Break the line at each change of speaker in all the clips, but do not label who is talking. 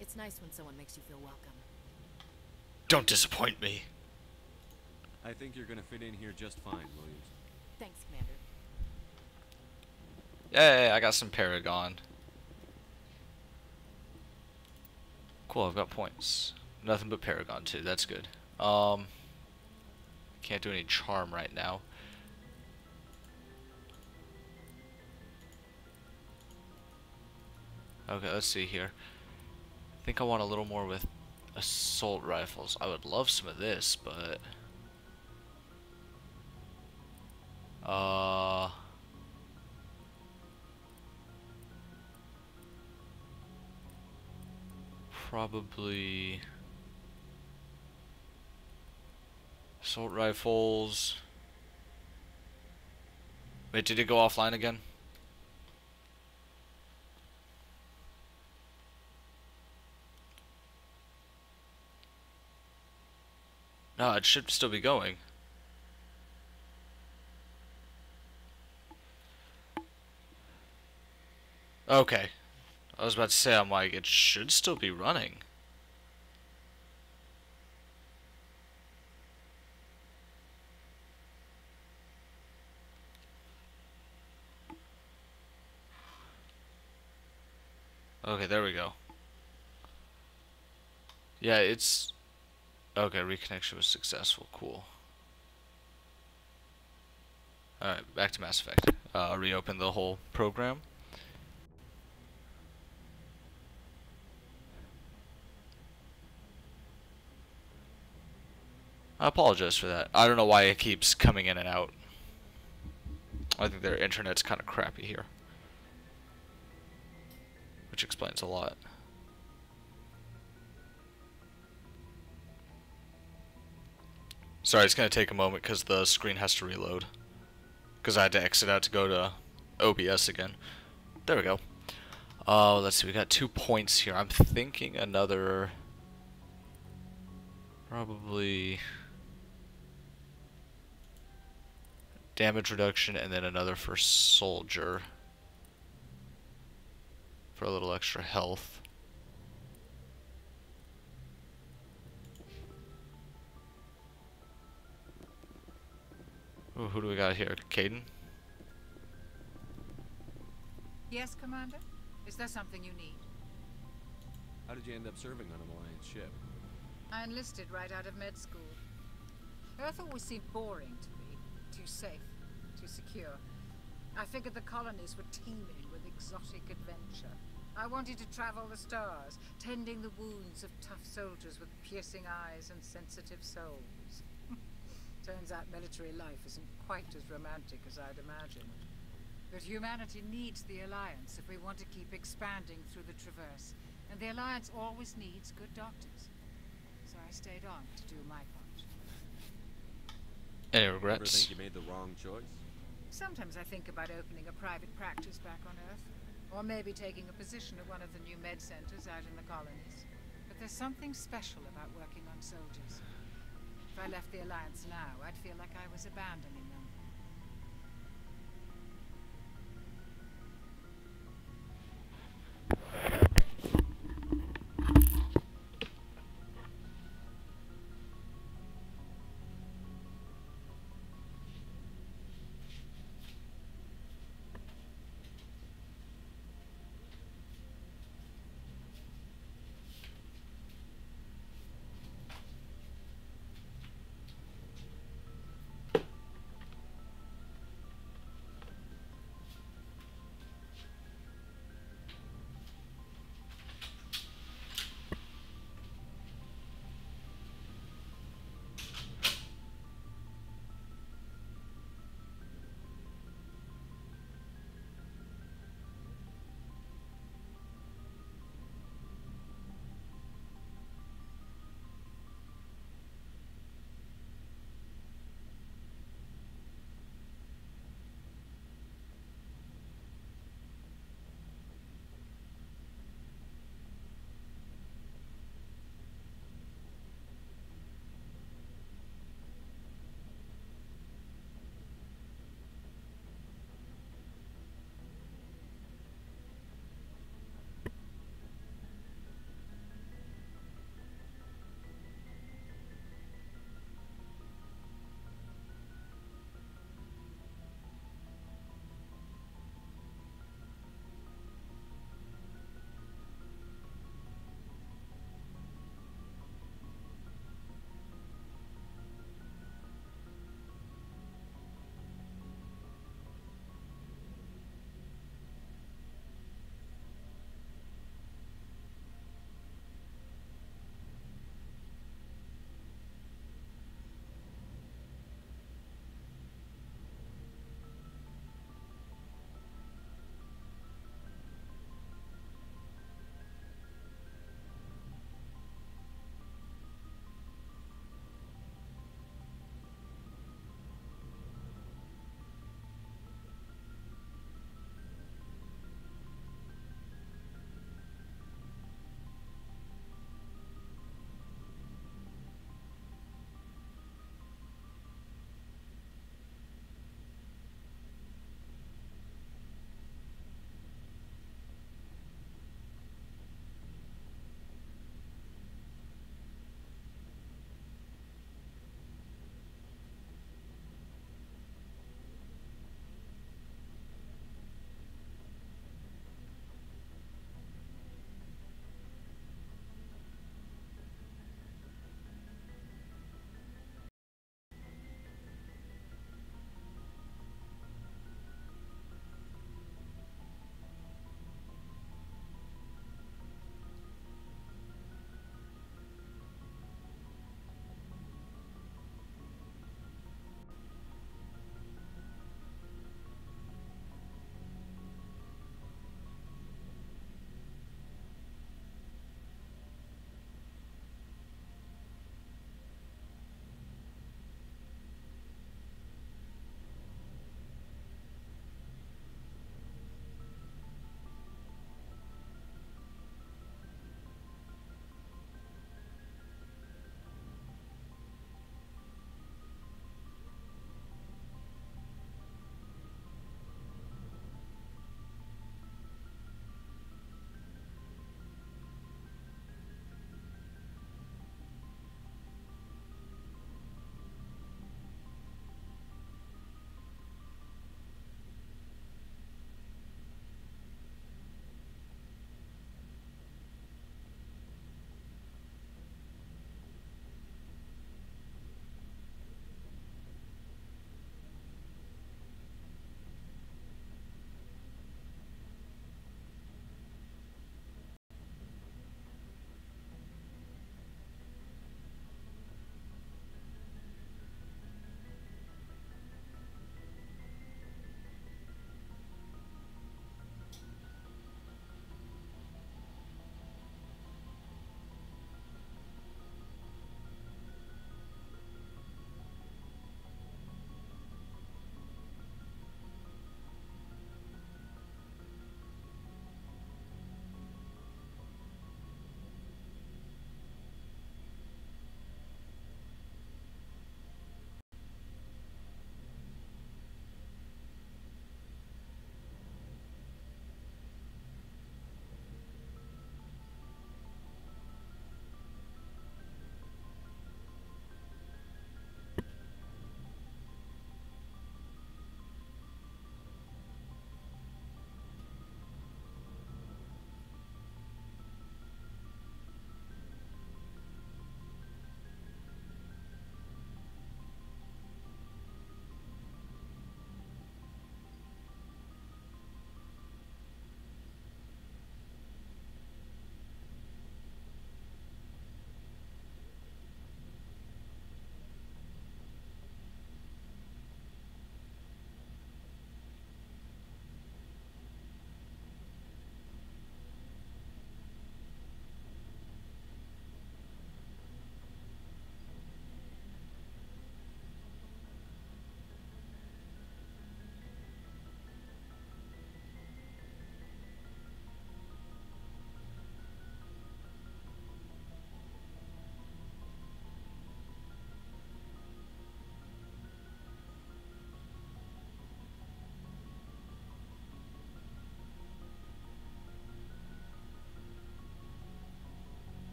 It's nice when someone makes you feel welcome.
Don't disappoint me.
I think you're gonna fit in here just fine, Williams.
Thanks, Commander.
Yay, I got some Paragon. Cool, I've got points. Nothing but Paragon too, that's good. Can't do any charm right now. Okay, let's see here. I think I want a little more with assault rifles. I would love some of this, but probably assault rifles. Wait, did it go offline again? No, it should still be going. Okay. I was about to say, I'm like, it should still be running. Okay, there we go. Yeah, it's... Okay, reconnection was successful. Cool. Alright, back to Mass Effect. Reopen the whole program. I apologize for that. I don't know why it keeps coming in and out. I think their internet's kind of crappy here. Which explains a lot. Sorry, it's going to take a moment because the screen has to reload. Because I had to exit out to go to OBS again. There we go. Let's see, we got 2 points here. I'm thinking another... Probably... damage reduction and then another for soldier. For a little extra health. Ooh, who do we got here? Caden?
Yes, Commander? Is there something you need?
How did you end up serving on an Alliance ship?
I enlisted right out of med school. Earth always seemed boring to me. Too safe, too secure. I figured the colonies were teeming with exotic adventure. I wanted to travel the stars, tending the wounds of tough soldiers with piercing eyes and sensitive souls. Turns out military life isn't quite as romantic as I'd imagined. But humanity needs the Alliance if we want to keep expanding through the Traverse. And the Alliance always needs good doctors. So I stayed on to do my part.
Any
Ever
regrets?
think you made the wrong choice?
Sometimes I think about opening a private practice back on Earth. Or maybe taking a position at one of the new med centers out in the colonies. But there's something special about working on soldiers. If I left the Alliance now, I'd feel like I was abandoning them.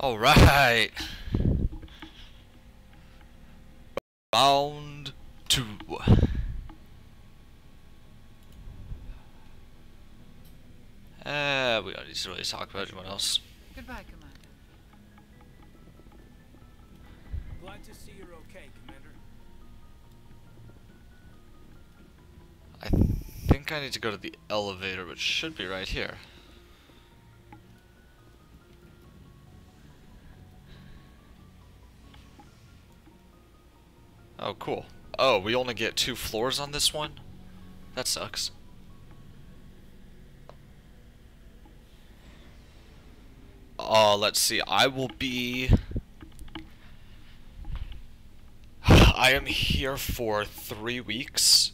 Alright. Round 2. We don't need to really talk about anyone else.
Goodbye, Commander.
Glad to see you're okay, Commander.
I think I need to go to the elevator, which should be right here. Oh, cool. Oh, we only get 2 floors on this one? That sucks. Let's see. I will be... I am here for 3 weeks.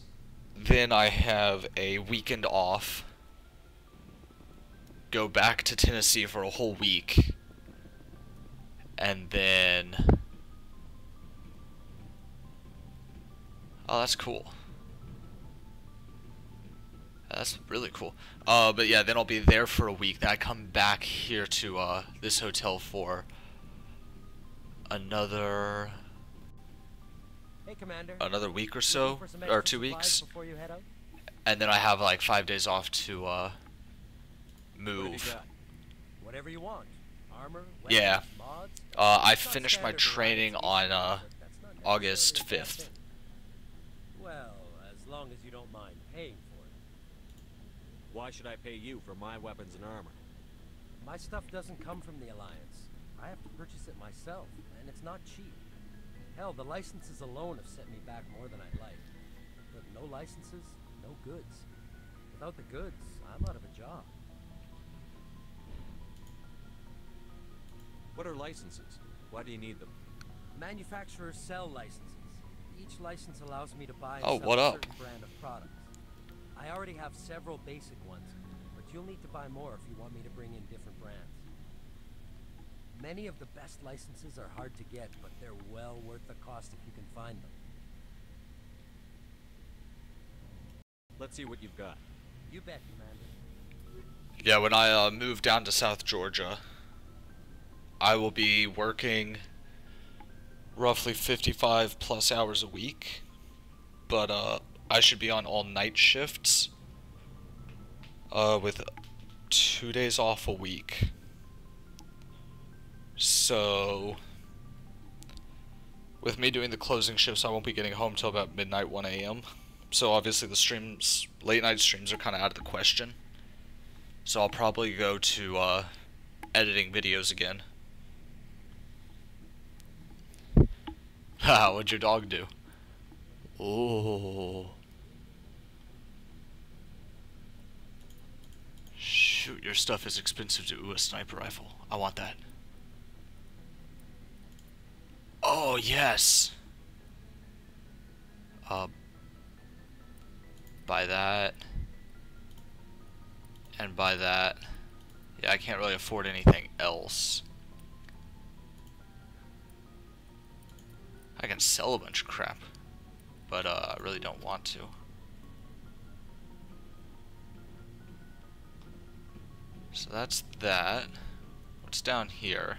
Then I have a weekend off. Go back to Tennessee for a whole week. And then... Oh, that's cool. That's really cool. But yeah, then I'll be there for a week. Then I come back here to this hotel for another
Commander.
week or so, or 2 weeks, and then I have like 5 days off to move.
Whatever you want. Armor,
Yeah.
mods.
I finished my training on August 5th.
Well, as long as you don't mind paying for it.
Why should I pay you for my weapons and armor?
My stuff doesn't come from the Alliance. I have to purchase it myself, and it's not cheap. Hell, the licenses alone have set me back more than I'd like. But no licenses, no goods. Without the goods, I'm out of a job.
What are licenses? Why do you need them?
Manufacturers sell licenses. Each license allows me to buy and
Oh,
sell
what
a
up?
certain brand of products. I already have several basic ones, but you'll need to buy more if you want me to bring in different brands. Many of the best licenses are hard to get, but they're well worth the cost if you can find them.
Let's see what you've got.
You bet, Commander.
Yeah, when I move down to South Georgia, I will be working roughly 55 plus hours a week, but I should be on all night shifts with 2 days off a week. So with me doing the closing shifts, I won't be getting home till about midnight, 1 a.m. So obviously the streams, late night streams, are kind of out of the question. So I'll probably go to editing videos again. Haha, what'd your dog do? Oh. Shoot, your stuff is expensive to ooh, a sniper rifle. I want that. Oh, yes! Buy that. And buy that. Yeah, I can't really afford anything else. I can sell a bunch of crap, but I really don't want to. So that's that. What's down here?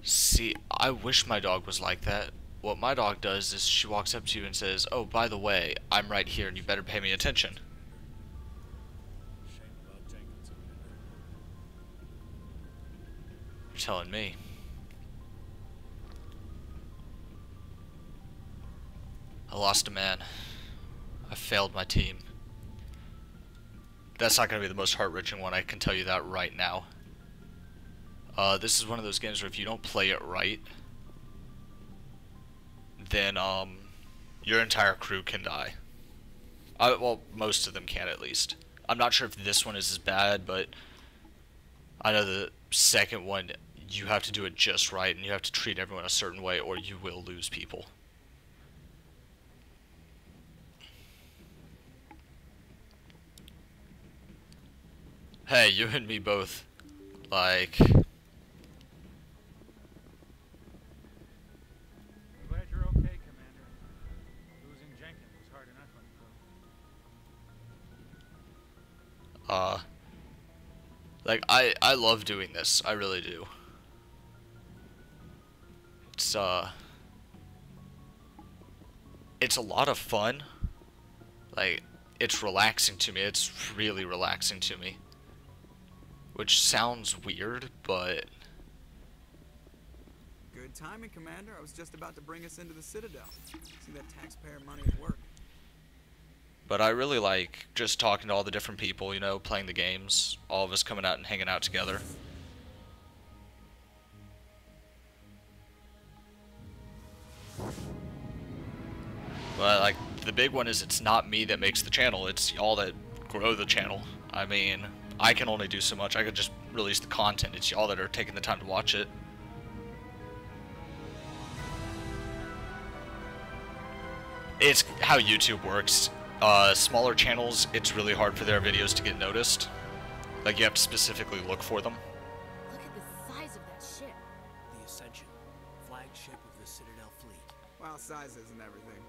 See, I wish my dog was like that. What my dog does is she walks up to you and says, "Oh, by the way, I'm right here and you better pay me attention."
Shame about Jenkins, Commander.
You're telling me. I lost a man. I failed my team. That's not going to be the most heart-wrenching one, I can tell you that right now. This is one of those games where if you don't play it right, then your entire crew can die. Well, most of them can at least. I'm not sure if this one is as bad, but I know the second one, you have to do it just right, and you have to treat everyone a certain way, or you will lose people. Hey, you and me both. Like...
I'm glad you're okay, Commander. Losing Jenkins was hard enough on
Like, I love doing this. I really do. It's a lot of fun. Like, it's relaxing to me. It's really relaxing to me. Which sounds weird, but...
Good timing, Commander. I was just about to bring us into the Citadel. See that taxpayer money at work.
But I really like just talking to all the different people, you know, playing the games. All of us coming out and hanging out together. But, like, the big one is it's not me that makes the channel. It's y'all that grow the channel. I mean, I can only do so much. I could just release the content. It's y'all that are taking the time to watch it. It's how YouTube works. Smaller channels, it's really hard for their videos to get noticed. Like, you have to specifically look for them.
Look at the size of that ship.
The Ascension, flagship of the Citadel fleet.
Well, size isn't everything.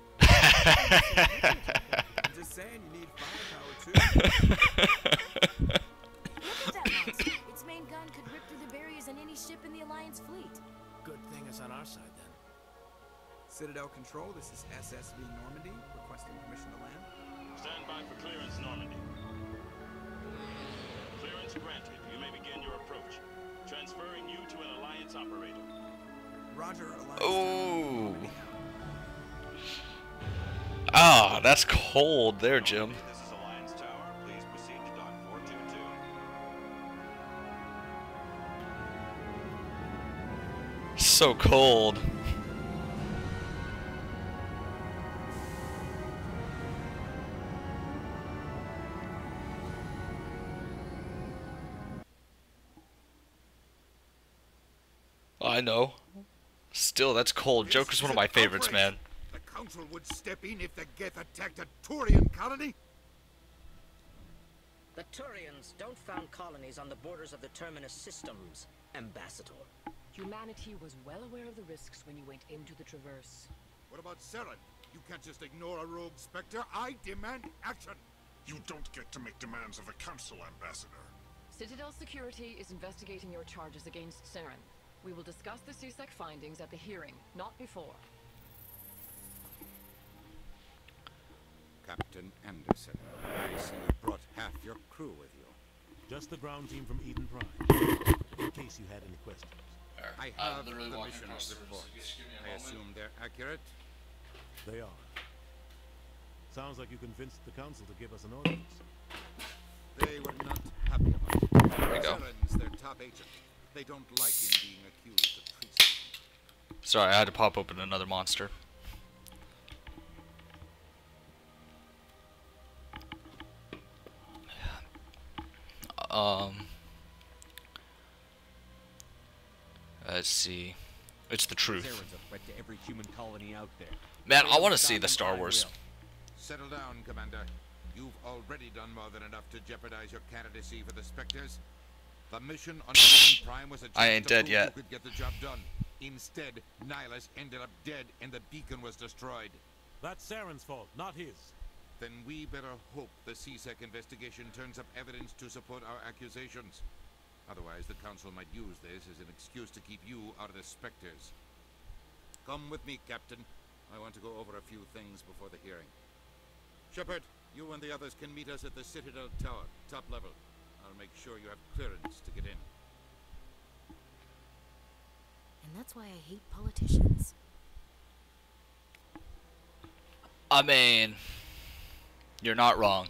I'm just saying you need firepower too.
Look at that monster. Its main gun could rip through the barriers in any ship in the Alliance fleet.
Good thing it's on our side then.
Citadel Control, this is SSV Normandy, requesting permission to land.
Stand by for clearance, Normandy. Clearance granted. You may begin your approach. Transferring you to an Alliance operator.
Roger, Alliance.
Oh. Ah, that's cold there, Jim.
This is Alliance Tower. Please proceed to dock 422.
So cold. I know. Still, that's cold. Joker's one of my favorites, man.
The Council would step in if the Geth attacked a Turian colony?
The Turians don't found colonies on the borders of the Terminus systems, Ambassador.
Humanity was well aware of the risks when you went into the Traverse.
What about Seren? You can't just ignore a rogue Spectre. I demand action!
You don't get to make demands of a Council, Ambassador.
Citadel Security is investigating your charges against Seren. We will discuss the CSEC findings at the hearing, not before.
Captain Anderson, I see you brought half your crew with you.
Just the ground team from Eden Prime, in case you had any questions.
I have the mission reports. I assume they're accurate?
They are. Sounds like you convinced the Council to give us an audience.
They were not happy about it.
There we go.
Seren's their top agent. They don't like him being accused of treason.
Sorry, I had to pop open another monster. Let's see. It's the truth.
Seren's a threat to every human colony out there.
Man, I want to see the Star Wars.
Settle down, Commander. You've already done more than enough to jeopardize your candidacy for the Spectres. The mission on Eden Prime was a chance
I ain't
to
dead
prove
yet.
who could get the job done. Instead, Nihilus ended up dead and the beacon was destroyed.
That's Seren's fault, not his.
Then we better hope the CSEC investigation turns up evidence to support our accusations. Otherwise, the Council might use this as an excuse to keep you out of the Spectres. Come with me, Captain. I want to go over a few things before the hearing. Shepard, you and the others can meet us at the Citadel Tower, top level. I'll make sure you have clearance to get in.
And that's why I hate politicians.
I mean, you're not wrong.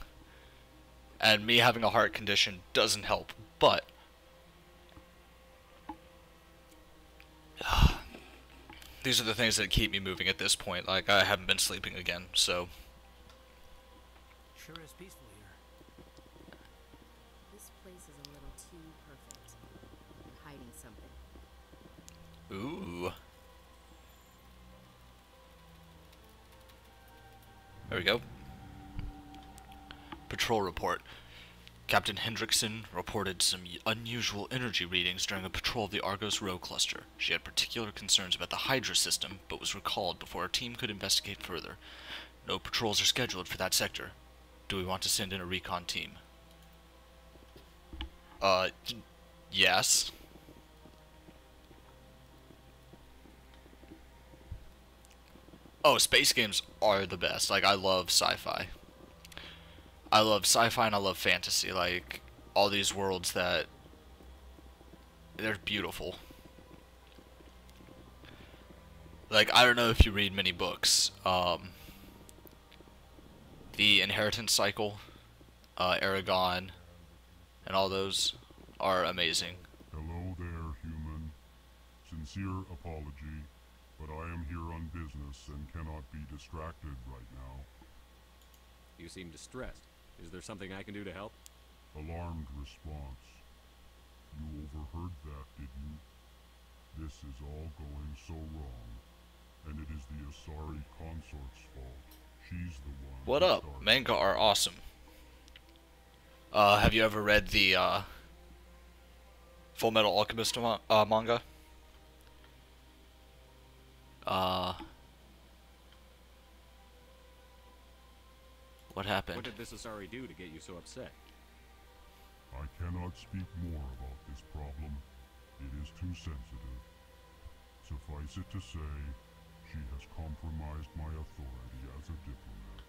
And me having a heart condition doesn't help, but these are the things that keep me moving at this point. Like, I haven't been sleeping again, so
Sure is peaceful here.
This place is a little too perfect. You're hiding something.
ooh. There we go. Patrol report. Captain Hendrickson reported some unusual energy readings during a patrol of the Argos Row cluster. She had particular concerns about the Hydra system, but was recalled before our team could investigate further. No patrols are scheduled for that sector. Do we want to send in a recon team? Yes. Oh, space games are the best. Like, I love sci-fi. I love sci-fi and I love fantasy. Like, all these worlds that... they're beautiful. Like, I don't know if you read many books. The Inheritance Cycle, Aragon, and all those are amazing.
Hello there, human. Sincere apology, but I am here on business and cannot be distracted right now.
You seem distressed. Is there something I can do to help?
Alarmed response. You overheard that, did you? This is all going so wrong, and it is the Asari consort's fault. She's the one.
What up? Manga are awesome. Have you ever read the Full Metal Alchemist manga? What happened?
What did this Asari do to get you so upset?
I cannot speak more about this problem. It is too sensitive. Suffice it to say, she has compromised my authority as a diplomat.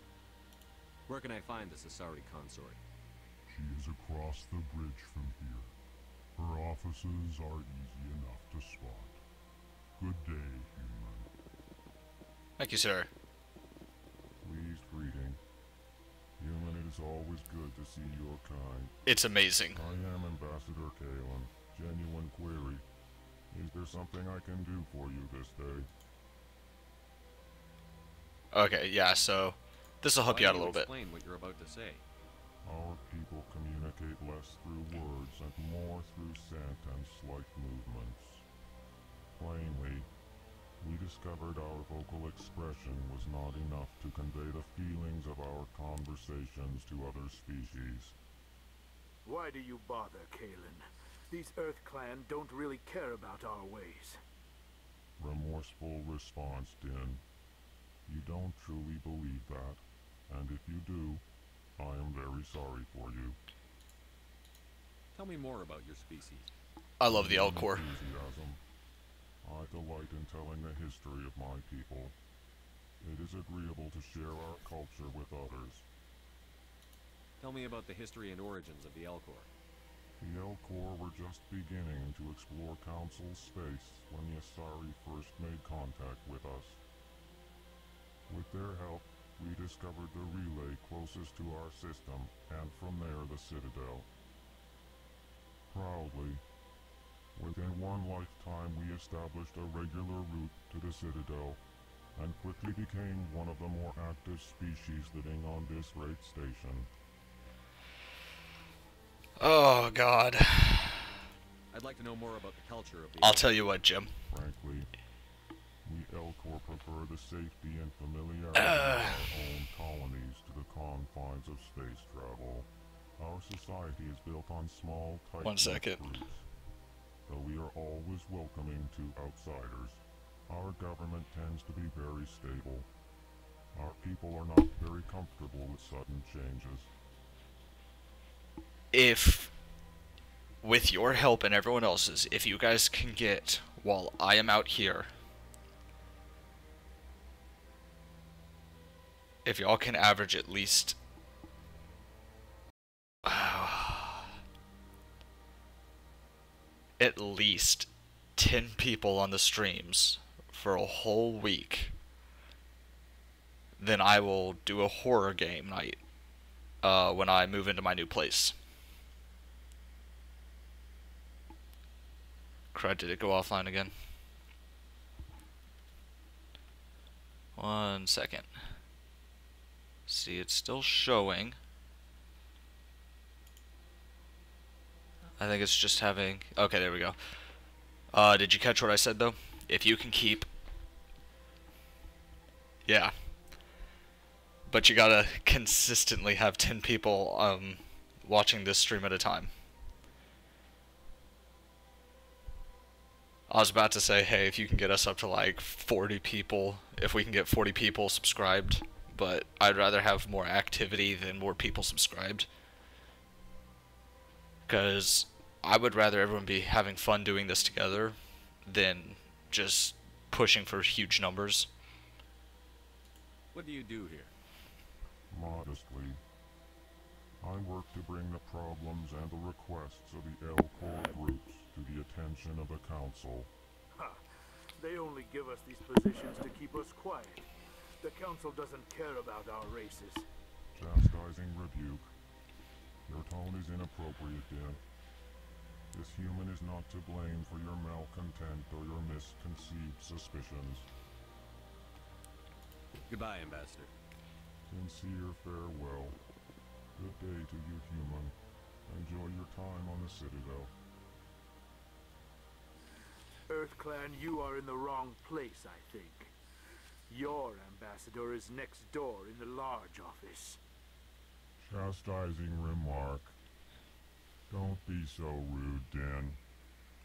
Where can I find this Asari consort?
She is across the bridge from here. Her offices are easy enough to spot. Good day, human.
Thank you, sir.
Pleased greeting. Human, it is always good to see your kind.
It's amazing.
I am Ambassador Kalen. Genuine query. Is there something I can do for you this day?
Okay, yeah, so this will help you out a little bit.
Explain what you're about to say.
Our people communicate less through words and more through scent and slight movements. Plainly, we discovered our vocal expression was not enough to convey the feelings of our conversations to other species.
Why do you bother, Kalen? These Earth Clan don't really care about our ways.
Remorseful response, Din. You don't truly believe that, and if you do, I am very sorry for you.
Tell me more about your species.
I love the Elcor.
Enthusiasm. I delight in telling the history of my people. It is agreeable to share our culture with others.
Tell me about the history and origins of the Elcor.
The Elcor were just beginning to explore Council space when the Asari first made contact with us. With their help, we discovered the relay closest to our system, and from there the Citadel. Proudly, within one lifetime we established a regular route to the Citadel, and quickly became one of the more active species living on this great station.
Oh, God.
I'd like to know more about the culture of the
I'll tell you what, Jim.
Frankly, we Elcor prefer the safety and familiarity of our own colonies to the confines of space travel. Our society is built on small, tight groups. Though we are always welcoming to outsiders, our government tends to be very stable. Our people are not very comfortable with sudden changes.
If, with your help and everyone else's, if you guys can get, while I am out here, if y'all can average at least at least 10 people on the streams for a whole week, then I will do a horror game night when I move into my new place. Crud, did it go offline again? 1 second. See, it's still showing. I think it's just having... Okay, there we go. Did you catch what I said, though? If you can keep... Yeah. But you gotta consistently have 10 people watching this stream at a time. I was about to say, hey, if you can get us up to like 40 people, if we can get 40 people subscribed, but I'd rather have more activity than more people subscribed. Because I would rather everyone be having fun doing this together than just pushing for huge numbers.
What do you do here?
Modestly, I work to bring the problems and the requests of the L-Corps groups to the attention of the Council.
Ha! They only give us these positions to keep us quiet. The Council doesn't care about our races.
Chastising rebuke. Your tone is inappropriate, Dan. This human is not to blame for your malcontent or your misconceived suspicions.
Goodbye, Ambassador.
Sincere farewell. Good day to you, human. Enjoy your time on the Citadel.
EarthClan, you are in the wrong place, I think. Your ambassador is next door in the large office.
Chastising remark. Don't be so rude, Dan.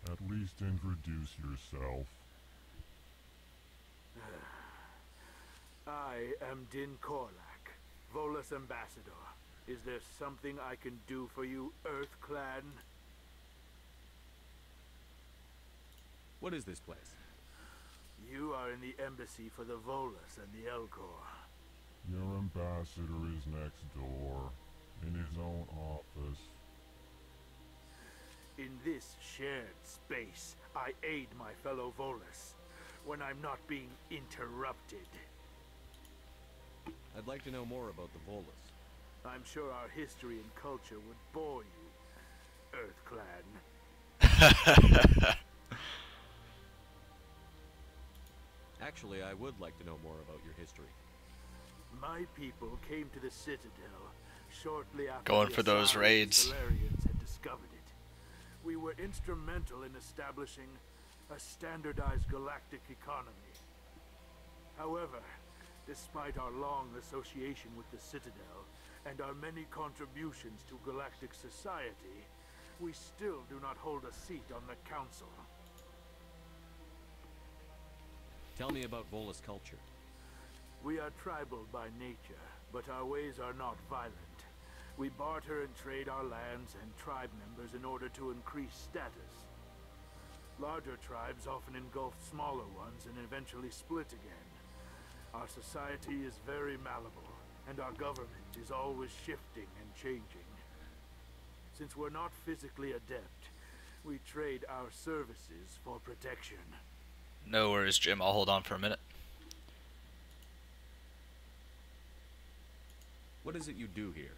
At least introduce yourself.
I am Din Korlak, Volus ambassador. Is there something I can do for you, EarthClan?
What is this place?
You are in the embassy for the Volus and the L-Corps.
Your ambassador is next door, in his own office.
In this shared space, I aid my fellow Volus when I'm not being interrupted.
I'd like to know more about the Volus.
I'm sure our history and culture would bore you, EarthClan.
Actually, I would like to know more about your history.
My people came to the Citadel shortly after
going
the
for those
Asari
raids.
Solarians had discovered it. We were instrumental in establishing a standardized galactic economy. However, despite our long association with the Citadel and our many contributions to galactic society, we still do not hold a seat on the Council.
Tell me about Volus culture.
We are tribal by nature, but our ways are not violent. We barter and trade our lands and tribe members in order to increase status. Larger tribes often engulf smaller ones and eventually split again. Our society is very malleable, and our government is always shifting and changing. Since we're not physically adept, we trade our services for protection.
No worries, Jim. I'll hold on for a minute.
What is it you do here?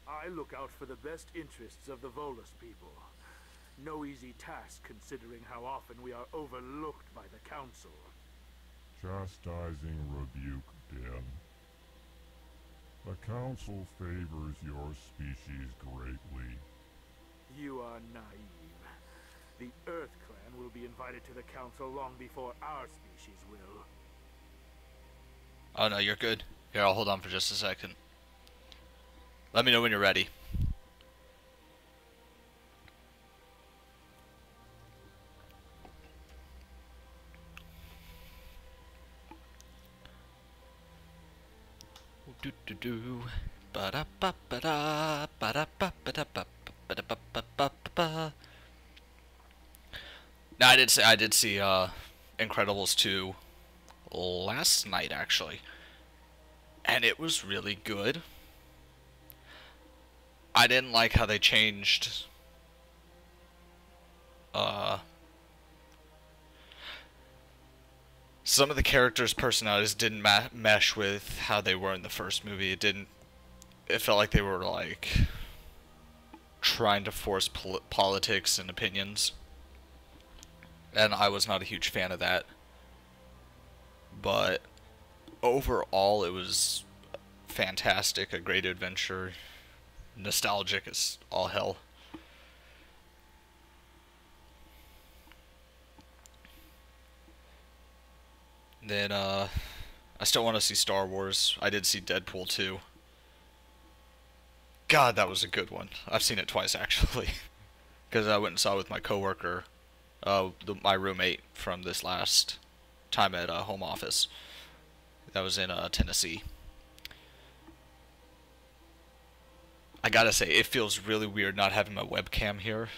I look out for the best interests of the Volus people. No easy task considering how often we are overlooked by the Council.
Chastising rebuke, Dan. The Council favors your species greatly.
You are naive. The EarthClan will be invited to the Council long before our species will.
Oh no, you're good. Here, I'll hold on for just a second. Let me know when you're ready. Do do do. Ba da ba ba da ba da ba ba da ba ba da ba ba ba ba. Now I did see Incredibles 2 last night actually, and it was really good. I didn't like how they changed some of the characters' personalities didn't mesh with how they were in the first movie. It felt like they were like trying to force politics and opinions, and I was not a huge fan of that. But overall, it was fantastic, a great adventure, nostalgic as all hell. Then, I still want to see Star Wars. I did see Deadpool 2. God, that was a good one. I've seen it twice, actually. Because I went and saw it with my coworker, my roommate from this last time at home office. That was in Tennessee. I gotta say, it feels really weird not having my webcam here.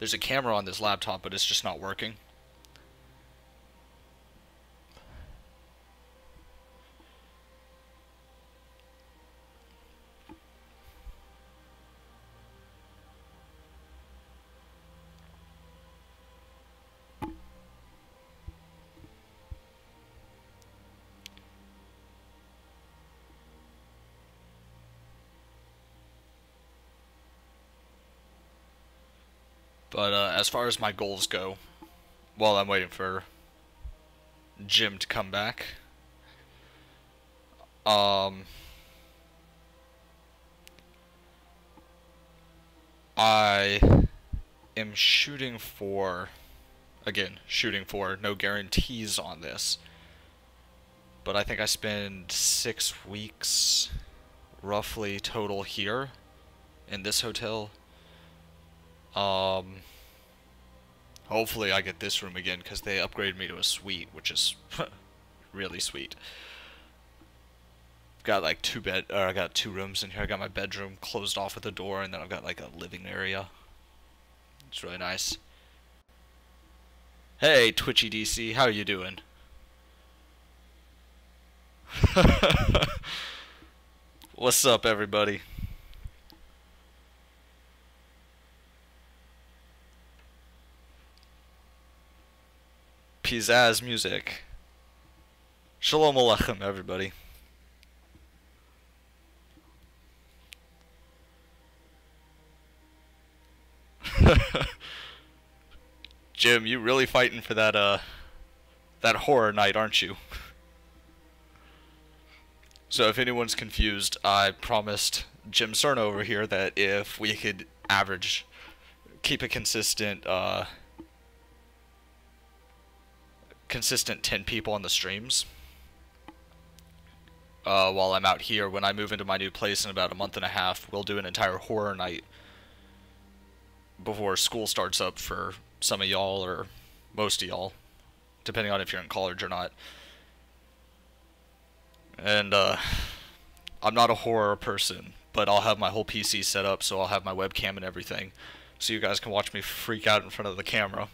There's a camera on this laptop, but it's just not working. But as far as my goals go, while I'm waiting for Jim to come back, I am shooting for, again, no guarantees on this, but I think I spend 6 weeks roughly total here in this hotel. Hopefully I get this room again, because they upgraded me to a suite, which is really sweet. Got like I got 2 rooms in here. I got my bedroom closed off with a door, and then I've got like a living area. It's really nice. Hey, Twitchy DC, how are you doing? What's up, everybody? Pizzazz music. Shalom Aleichem, everybody. Jim, you really fighting for that that horror night, aren't you? So if anyone's confused, I promised Jim Serna over here that if we could keep a consistent 10 people on the streams while I'm out here. When I move into my new place in about a month and a half, we'll do an entire horror night before school starts up for some of y'all, or most of y'all, depending on if you're in college or not. And I'm not a horror person, but I'll have my whole PC set up, so I'll have my webcam and everything, so you guys can watch me freak out in front of the camera.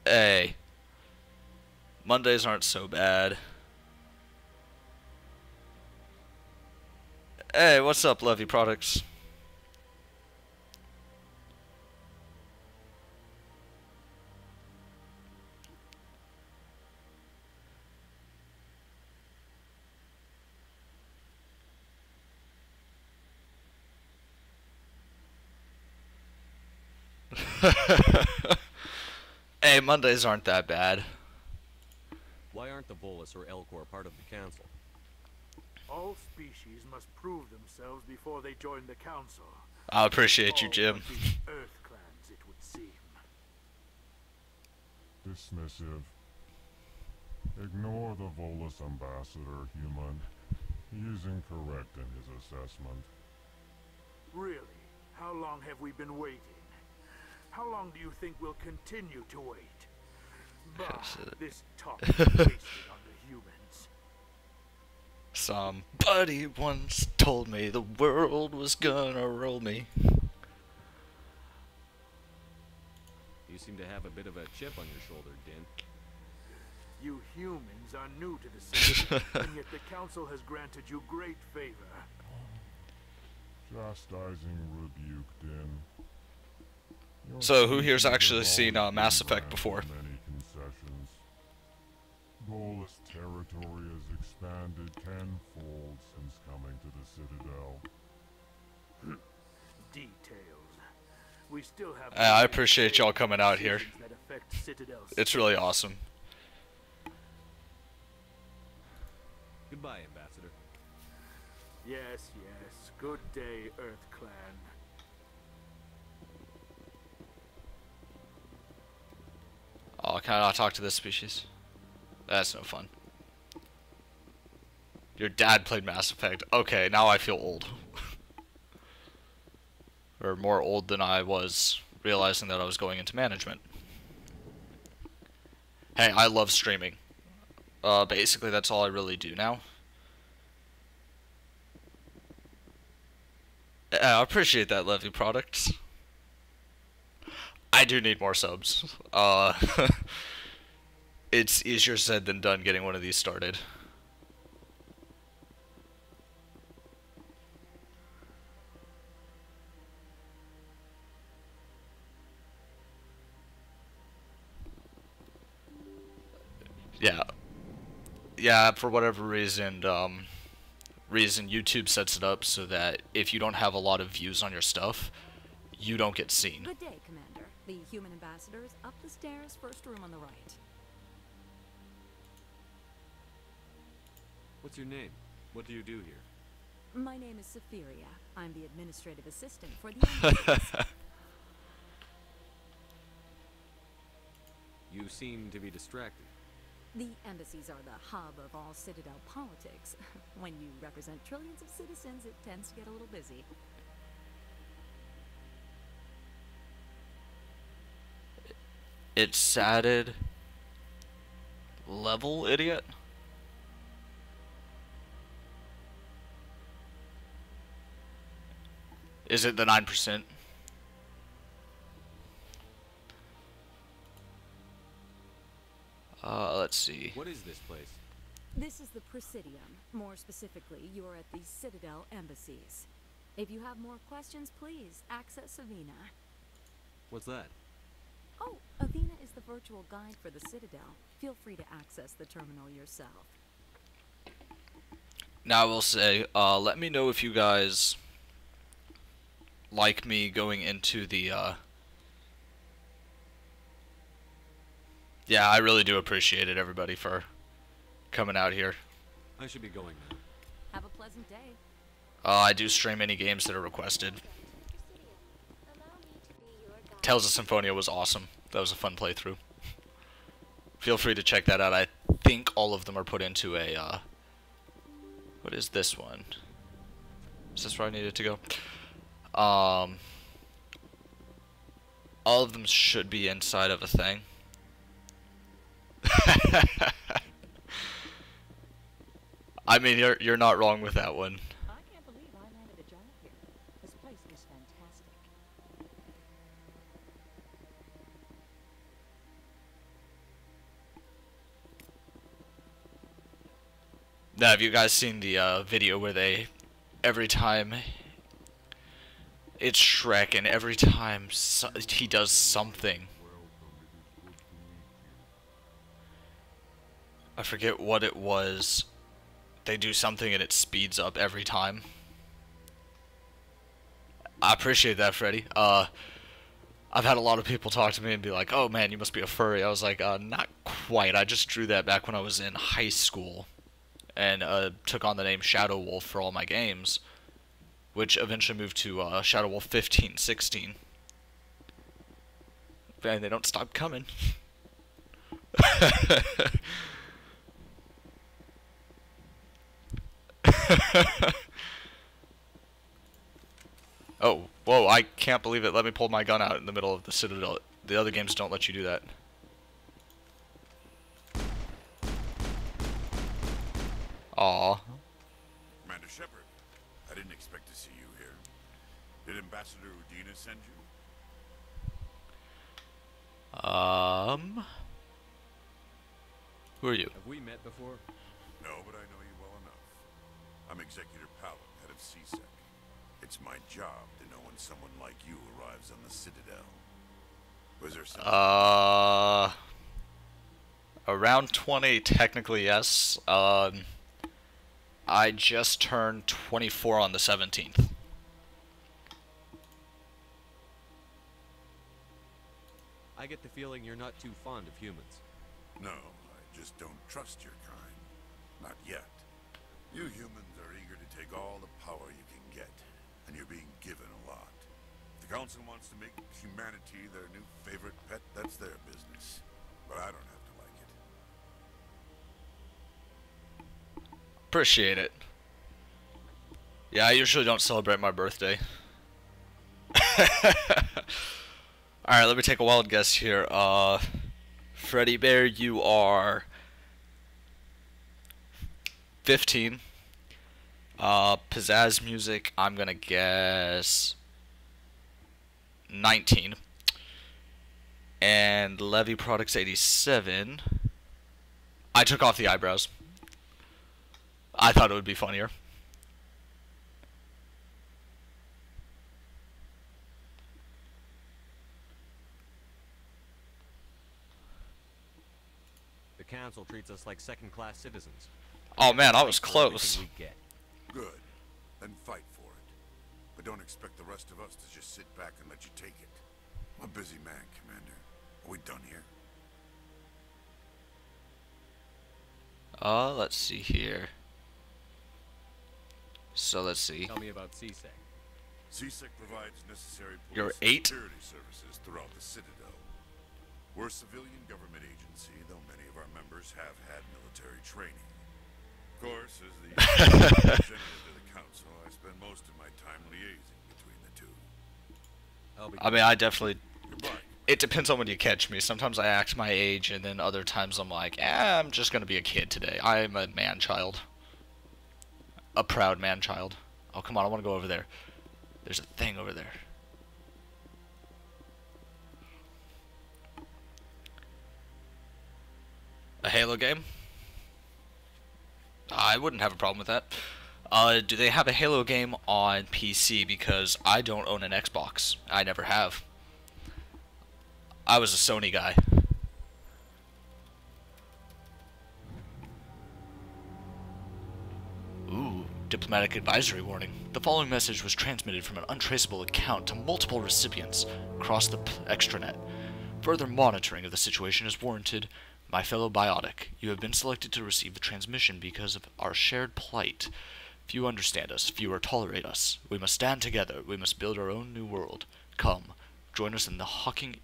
Hey, Mondays aren't so bad. Hey, what's up, Levy Products? Hey, Mondays aren't that bad.
Why aren't the Volus or Elcor part of the council?
All species must prove themselves before they join the council.
I appreciate you, Jim.
Earth clans, it would seem.
Dismissive. Ignore the Volus ambassador, human. He is incorrect in his assessment.
Really? How long have we been waiting? How long do you think we'll continue to wait? Bah, this talk is wasted on the humans.
Somebody once told me the world was gonna roll me.
You seem to have a bit of a chip on your shoulder, Din.
You humans are new to the city, and yet the council has granted you great favor.
Chastising rebuke, Din.
So, who here's actually seen Mass Effect before?
Many concessions. Volus territory has expanded tenfold since coming to the Citadel.
Details. We still have
I appreciate y'all coming out here.
that affect Citadel's
It's really awesome.
Goodbye, Ambassador.
Yes, yes. Good day, Earth Clan.
Oh, can I not talk to this species? That's no fun. Your dad played Mass Effect. Okay, now I feel old. Or more old than I was realizing that I was going into management. Hey, I love streaming. Basically, that's all I really do now. I appreciate that, Levy Products. I do need more subs. It's easier said than done getting one of these started. Yeah, for whatever reason, YouTube sets it up so that if you don't have a lot of views on your stuff, you don't get seen.
Good day, Commander. The human ambassador is up the stairs, first room on the right.
What's your name? What do you do here?
My name is Saphiria. I'm the administrative assistant for the embassies.
You seem to be distracted.
The embassies are the hub of all Citadel politics. When you represent trillions of citizens, it tends to get a little busy.
It's satted. Level, idiot? Is it the 9%? Let's see.
What is this place?
This is the Presidium. More specifically, you are at the Citadel embassies. If you have more questions, please access Avena.
What's that?
Oh, Avena is the virtual guide for the Citadel. Feel free to access the terminal yourself.
Now I will say, let me know if you guys like me going into the, Yeah, I really do appreciate it, everybody, for coming out here.
I should be going now.
Have a pleasant day.
I do stream any games that are requested. Tales of Symphonia was awesome. That was a fun playthrough. Feel free to check that out. I think all of them are put into a, what is this one? Is this where I needed to go? All of them should be inside of a thing. I mean, you're not wrong with that one.
I can't believe I landed a job here. This place is fantastic.
Now, have you guys seen the video where they, every time it's Shrek, and every time he does something, I forget what it was, they do something and it speeds up every time. I appreciate that, Freddy. I've had a lot of people talk to me and be like, oh man, you must be a furry. I was like, not quite. I just drew that back when I was in high school and took on the name Shadowwolf for all my games, which eventually moved to Shadowwolf1516. Man, they don't stop coming. Oh, whoa, I can't believe it. Let me pull my gun out in the middle of the Citadel. The other games don't let you do that. Aww.
Commander Shepard, I didn't expect to see you here. Did Ambassador Udina send you?
Who are you?
Have we met before?
No, but I know you well enough. I'm Executor Palin, head of CSEC. It's my job to know when someone like you arrives on the Citadel. Was there something?
Around 20, technically, yes. I just turned 24 on the 17th.
I get the feeling you're not too fond of humans.
No, I just don't trust your kind. Not yet. You humans are eager to take all the power you can get, and you're being given a lot. If the Council wants to make humanity their new favorite pet, that's their business. But I don't have to like it.
Appreciate it. Yeah, I usually don't celebrate my birthday. Alright, let me take a wild guess here. Freddy Bear, you are 15. Pizzazz music, I'm gonna guess 19. And Levy Products 87. I took off the eyebrows. I thought it would be funnier.
The council treats us like second-class citizens.
Oh man, I was close.
Good. Then fight for it. But don't expect the rest of us to just sit back and let you take it. I'm a busy man, Commander. Are we done here?
Let's see here. So let's see.
Tell me about CSEC.
CSEC provides necessary
You're
police and
8?
security services throughout the Citadel. We're a civilian government agency, though many of our members have had military training. Of course, as the representative to the council, I spend most of my time liaising between the two.
I mean, I definitely... It depends on when you catch me. Sometimes I act my age, and then other times I'm like, I'm just gonna be a kid today. I'm a man-child. A proud man-child. Oh, come on, I want to go over there. There's a thing over there. A Halo game? I wouldn't have a problem with that. Do they have a Halo game on PC? Because I don't own an Xbox. I never have. I was a Sony guy. Ooh, diplomatic advisory warning. The following message was transmitted from an untraceable account to multiple recipients across the extranet. Further monitoring of the situation is warranted. My fellow biotic, you have been selected to receive the transmission because of our shared plight. Few understand us, fewer tolerate us. We must stand together. We must build our own new world. Come, join us in the Hawking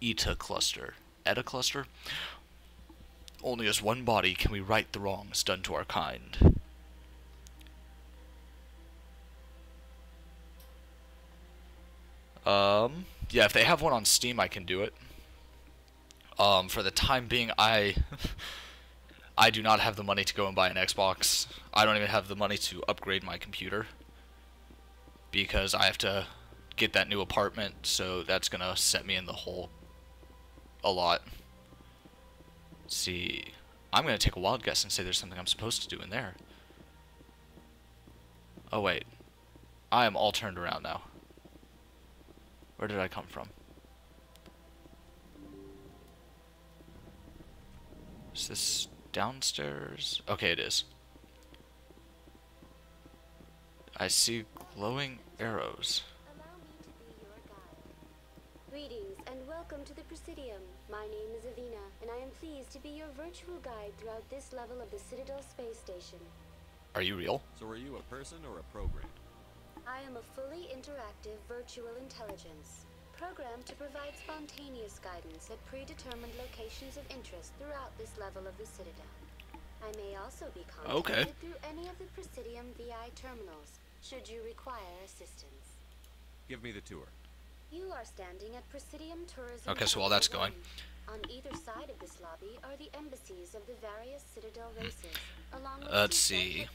Eta cluster. Eta cluster? Only as one body can we right the wrongs done to our kind. Yeah, if they have one on Steam, I can do it. For the time being, I do not have the money to go and buy an Xbox. I don't even have the money to upgrade my computer, because I have to get that new apartment, so that's gonna set me in the hole a lot. Let's see, I'm gonna take a wild guess and say there's something I'm supposed to do in there. Oh wait, I am all turned around now. Where did I come from? Is this downstairs? Okay, it is. I see glowing arrows.
Allow me to be your guide. Greetings and welcome to the Presidium. My name is Avina, and I am pleased to be your virtual guide throughout this level of the Citadel space station.
Are you real?
So are you a person or a program?
I am a fully interactive virtual intelligence, programmed to provide spontaneous guidance at predetermined locations of interest throughout this level of the Citadel. I may also be contacted through any of the Presidium VI terminals, should you require assistance.
Give me the tour.
You are standing at Presidium Tourism.
Okay, so while that's going.
On either side of this lobby are the embassies of the various Citadel races, along with
Let's see.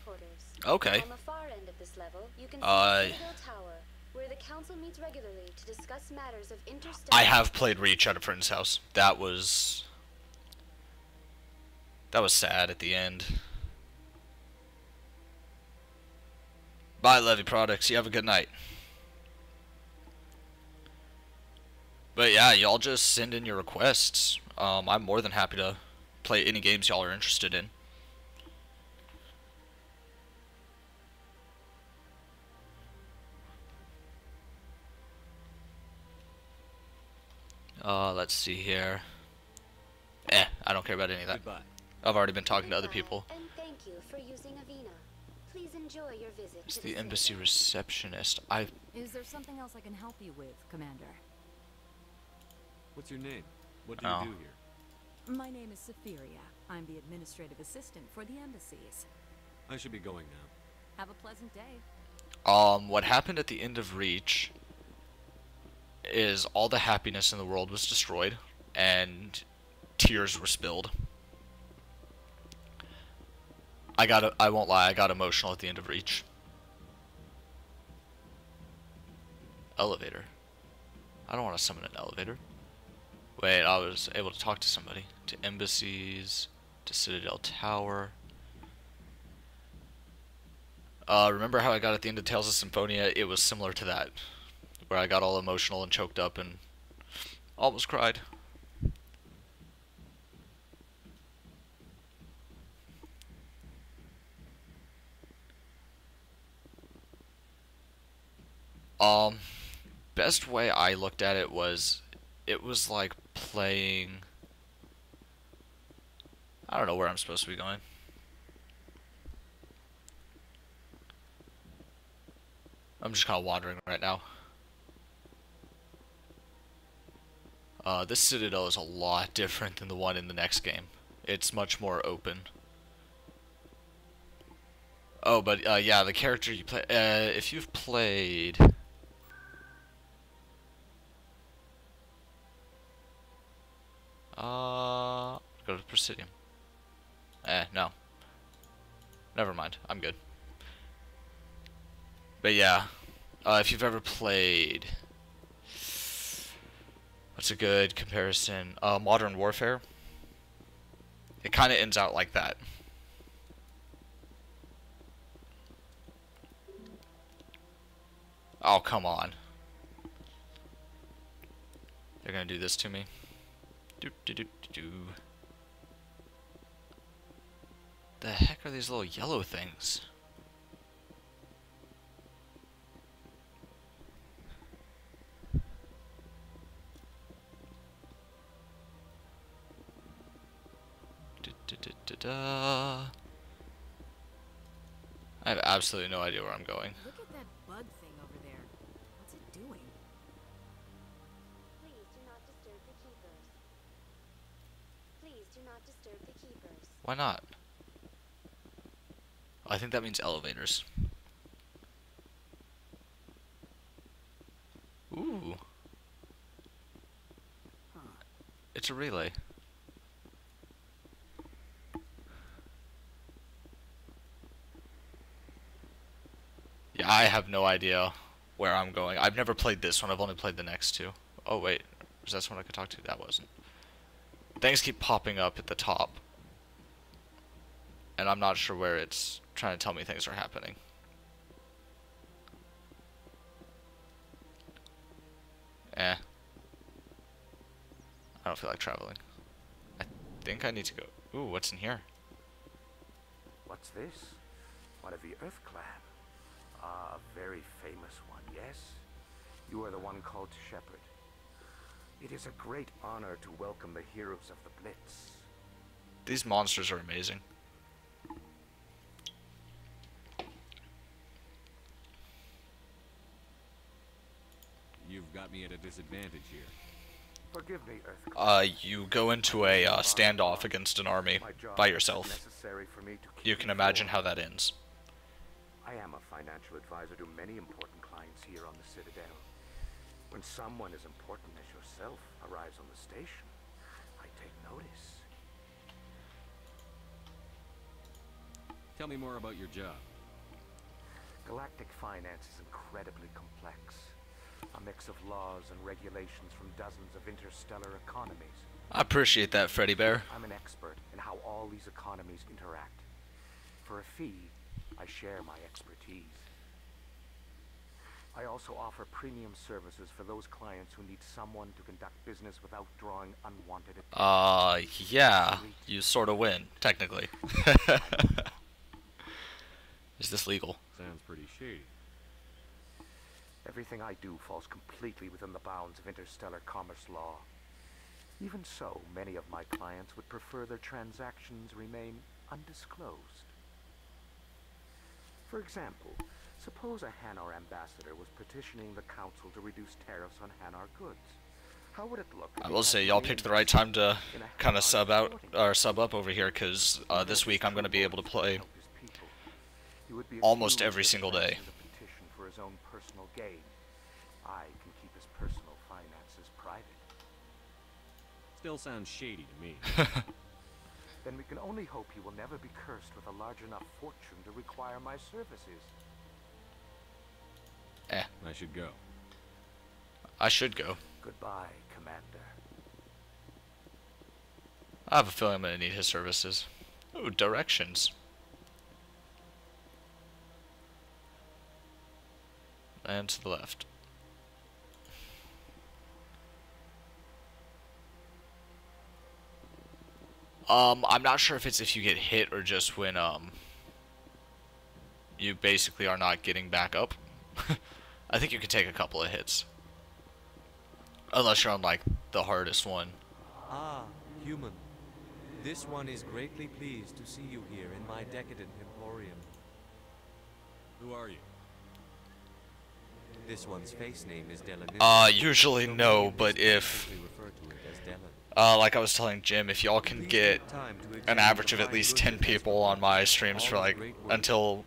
Okay.
On the far end of this level, you can see the Citadel Tower, where the council meets regularly to discuss matters of interstellar.
I have played Reach at a friend's house. That was sad at the end. Bye, Levy Products. You have a good night. But yeah, y'all just send in your requests. I'm more than happy to play any games y'all are interested in. Let's see here. I don't care about any of that.
Goodbye.
I've already been talking to other people.
And thank you for using Avina. Please enjoy your visit.
It's
to
the embassy receptionist.
Is there something else I can help you with, Commander?
What's your name? What do you do here?
My name is Safiria. I'm the administrative assistant for the embassies.
I should be going now.
Have a pleasant day.
What happened at the end of Reach is all the happiness in the world was destroyed, and tears were spilled. I won't lie, I got emotional at the end of Reach. Elevator. I don't want to summon an elevator. Wait, I was able to talk to somebody. To embassies, to Citadel Tower. Remember how I got at the end of Tales of Symphonia? It was similar to that, where I got all emotional and choked up and almost cried. Best way I looked at it was like playing, I don't know where I'm supposed to be going. I'm just kind of wandering right now. This Citadel is a lot different than the one in the next game. It's much more open. Oh, but yeah, the character you play, if you've played... go to the Presidium. No. Never mind, I'm good. But yeah, if you've ever played... What's a good comparison? Modern Warfare. It kind of ends out like that. Oh, come on. They're gonna do this to me. The heck are these little yellow things? I have absolutely no idea where I'm going.
Look at that bug thing over there. What's it doing?
Please do not disturb the keepers. Please do not disturb the keepers.
Why not? I think that means elevators. Ooh. It's a relay. Yeah, I have no idea where I'm going. I've never played this one. I've only played the next two. Oh, wait. Was that someone I could talk to? That wasn't. Things keep popping up at the top. And I'm not sure where it's trying to tell me things are happening. I don't feel like traveling. I think I need to go. Ooh, what's in here?
What's this? One of the Earth Clan. Ah, a very famous one, yes? You are the one called Shepherd. It is a great honor to welcome the heroes of the Blitz.
These monsters are amazing.
You've got me at a disadvantage here.
Forgive me, Earth.
You go into a standoff against an army by yourself. You can imagine how that ends.
I am a financial advisor to many important clients here on the Citadel. When someone as important as yourself arrives on the station, I take notice.
Tell me more about your job.
Galactic finance is incredibly complex. A mix of laws and regulations from dozens of interstellar economies.
I appreciate that, Freddy Bear.
I'm an expert in how all these economies interact. For a fee, I share my expertise. I also offer premium services for those clients who need someone to conduct business without drawing unwanted attention.
Yeah, you sort of win, technically. Is this legal?
Sounds pretty shady.
Everything I do falls completely within the bounds of interstellar commerce law. Even so, many of my clients would prefer their transactions remain undisclosed. For example, suppose a Hanar ambassador was petitioning the council to reduce tariffs on Hanar goods. How would it look?
I will say y'all picked the right time to kind of sub out or sub up over here, because this week I'm going to be able to play almost every single day.
For his own personal gain. I can keep his personal finances private.
Still sounds shady to me.
Then we can only hope you will never be cursed with a large enough fortune to require my services.
I should go.
I should go.
Goodbye, Commander.
I have a feeling I'm going to need his services. Ooh, directions. And to the left. I'm not sure if it's if you get hit or just when, you basically are not getting back up. I think you can take a couple of hits. Unless you're on, like, the hardest one.
Ah, human. This one is greatly pleased to see you here in my decadent emporium. Who are you? This one's face name is Delan.
Usually no, but if... like I was telling Jim, if y'all can get an average of at least 10 people on my streams for, like, until,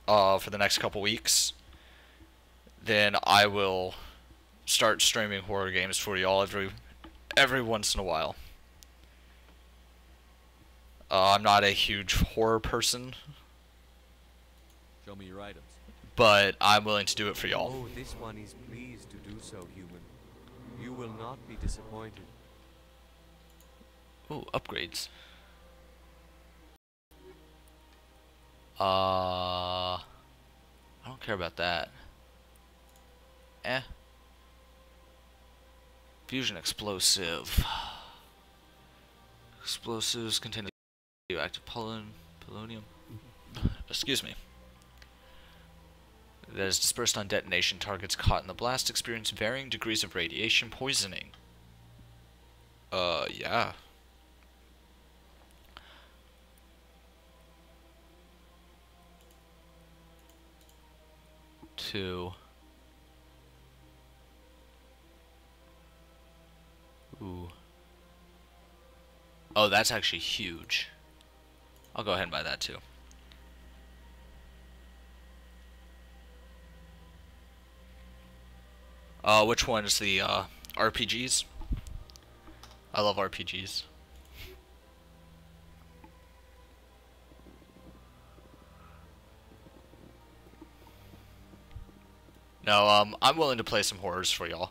for the next couple weeks, then I will start streaming horror games for y'all every once in a while. I'm not a huge horror person.
Show me your items.
But I'm willing to do it for y'all.
Oh, this one is pleased to do so, human. You will not be disappointed.
Ooh, upgrades. I don't care about that. Fusion explosive. Explosives contain radioactive polonium. Excuse me. That is dispersed on detonation. Targets caught in the blast experience varying degrees of radiation poisoning. Yeah. Ooh. Oh, that's actually huge. I'll go ahead and buy that too. Which one is the RPGs? I love RPGs. No, I'm willing to play some horrors for y'all.